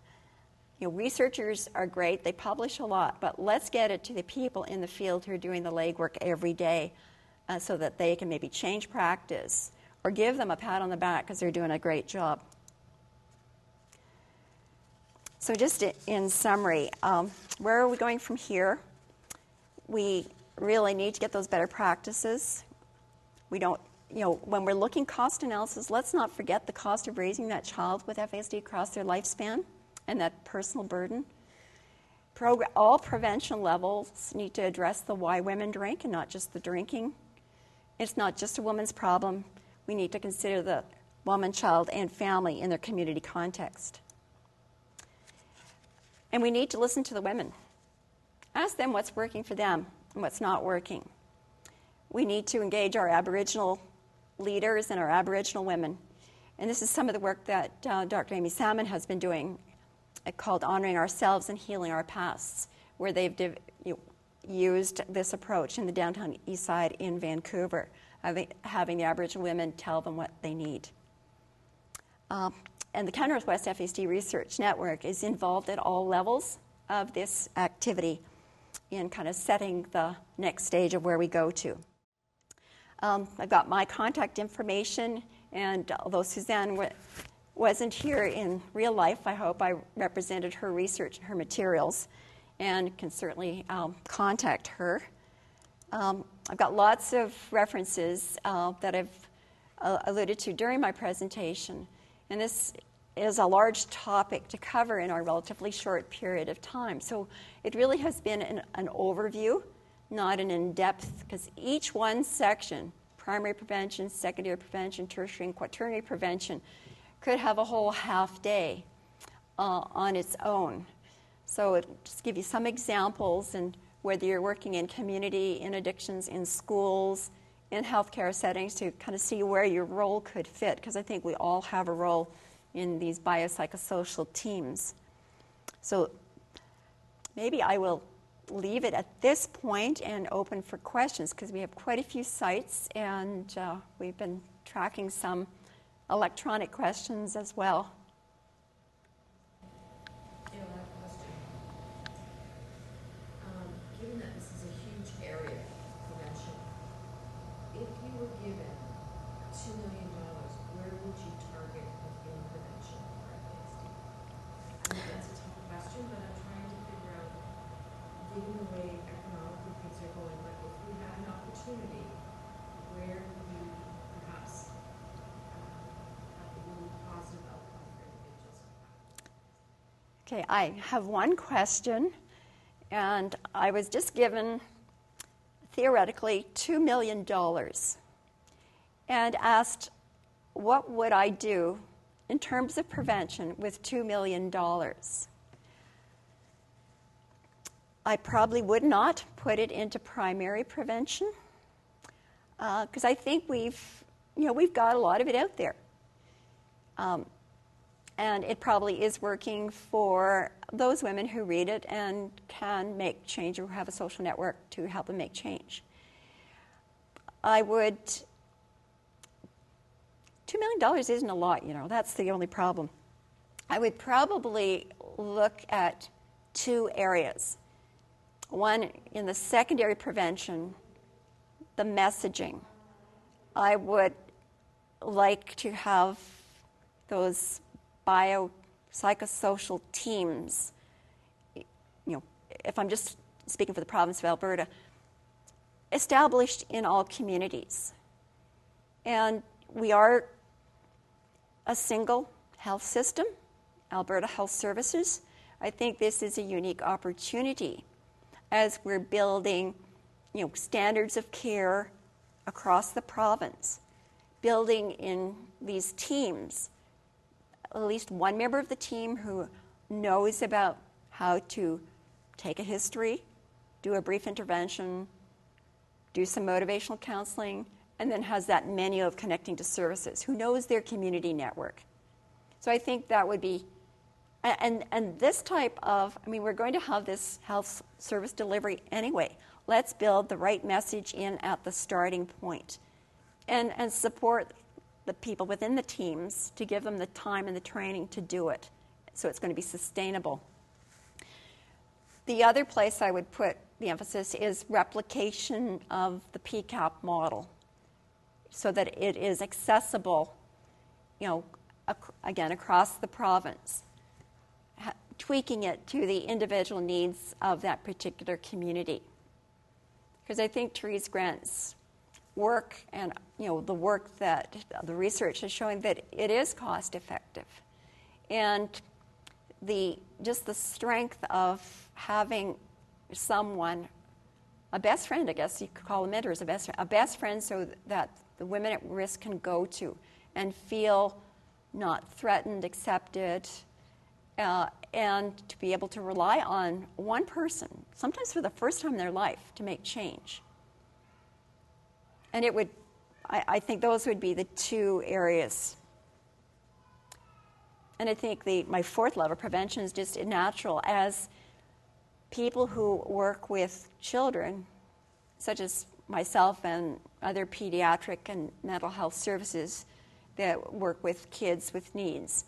Researchers are great, they publish a lot, but let's get it to the people in the field who are doing the legwork every day so that they can maybe change practice or give them a pat on the back because they're doing a great job. So just in summary, where are we going from here? We really need to get those better practices. We don't, when we're looking cost analysis, let's not forget the cost of raising that child with FASD across their lifespan and that personal burden. All prevention levels need to address the why women drink and not just the drinking. It's not just a woman's problem. We need to consider the woman, child, and family in their community context. And we need to listen to the women. Ask them what's working for them and what's not working. We need to engage our Aboriginal leaders and our Aboriginal women. And this is some of the work that Dr. Amy Salmon has been doing called Honoring Ourselves and Healing Our Pasts, where they've used this approach in the downtown east side in Vancouver, having the Aboriginal women tell them what they need. And the Canada Northwest FASD Research Network is involved at all levels of this activity in kind of setting the next stage of where we go to. I've got my contact information, and although Suzanne wasn't here in real life, I hope I represented her research and her materials and can certainly contact her. I've got lots of references that I've alluded to during my presentation, and this is a large topic to cover in our relatively short period of time. So it really has been an overview, not an in-depth, because each one section, primary prevention, secondary prevention, tertiary and quaternary prevention, could have a whole half day on its own. So it'll just give you some examples, and whether you're working in community, in addictions, in schools, in healthcare settings, to kind of see where your role could fit, because I think we all have a role in these biopsychosocial teams. So maybe I will leave it at this point and open for questions, because we have quite a few sites, and we've been tracking some electronic questions as well. Given that this is a huge area, prevention, if you were given $2 million, where would you target in prevention for FASD? I know that's a tough question, but I'm trying to figure out, given the way economically things are going, but if we had an opportunity, where would you perhaps have a really positive outcome for individuals? Okay, I have one question. And I was just given, theoretically, $2 million and asked, what would I do in terms of prevention with $2 million? I probably would not put it into primary prevention, because I think we've got a lot of it out there. And it probably is working for those women who read it and can make change, or have a social network to help them make change. $2 million isn't a lot, that's the only problem. I would probably look at two areas. One, in the secondary prevention, the messaging. I would like to have those biopsychosocial teams, if I'm just speaking for the province of Alberta, established in all communities. And we are a single health system, Alberta Health Services. I think this is a unique opportunity as we're building, standards of care across the province, building in these teams at least one member of the team who knows about how to take a history, do a brief intervention, do some motivational counseling, and then has that menu of connecting to services, who knows their community network. So I think that would be, and this type of, we're going to have this health service delivery anyway. Let's build the right message in at the starting point and support the people within the teams to give them the time and the training to do it, so it's going to be sustainable. The other place I would put the emphasis is replication of the PCAP model, so that it is accessible, again, across the province, tweaking it to the individual needs of that particular community. Because I think Therese Grant's work and the work that the research is showing that it is cost effective, and just the strength of having someone, a best friend, I guess you could call a mentor, as a best friend, so that the women at risk can go to and feel not threatened, accepted, and to be able to rely on one person, sometimes for the first time in their life, to make change. And I think those would be the two areas. And I think my fourth level, prevention, is just natural. As people who work with children, such as myself and other pediatric and mental health services, that work with kids with needs.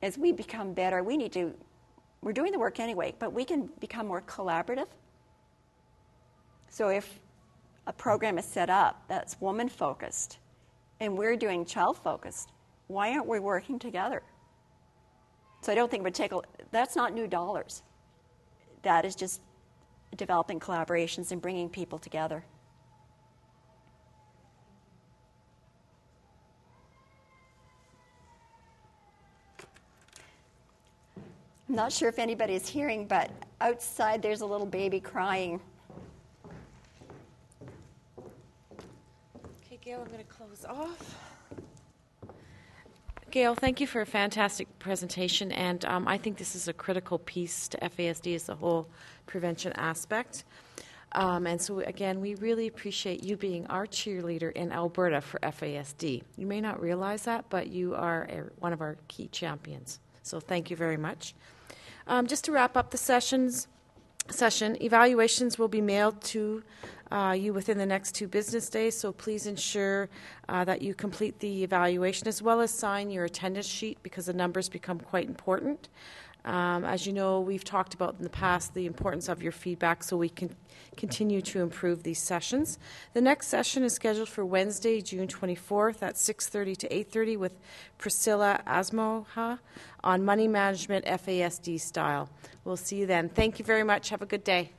As we become better, we're doing the work anyway, but we can become more collaborative. So if a program is set up that's woman-focused and we're doing child-focused, why aren't we working together? So I don't think it would take that's not new dollars. That is just developing collaborations and bringing people together. I'm not sure if anybody's hearing, but outside there's a little baby crying. Okay, Gail, I'm going to close off. Gail, thank you for a fantastic presentation, and I think this is a critical piece to FASD as a whole prevention aspect. And so, again, we really appreciate you being our cheerleader in Alberta for FASD. You may not realize that, but you are one of our key champions. So thank you very much. Just to wrap up the session, evaluations will be mailed to you within the next 2 business days, so please ensure that you complete the evaluation as well as sign your attendance sheet because the numbers become quite important. As you know, we've talked about in the past the importance of your feedback so we can continue to improve these sessions. The next session is scheduled for Wednesday, June 24th at 6:30 to 8:30 with Priscilla Asmoha on money management FASD style. We'll see you then. Thank you very much. Have a good day.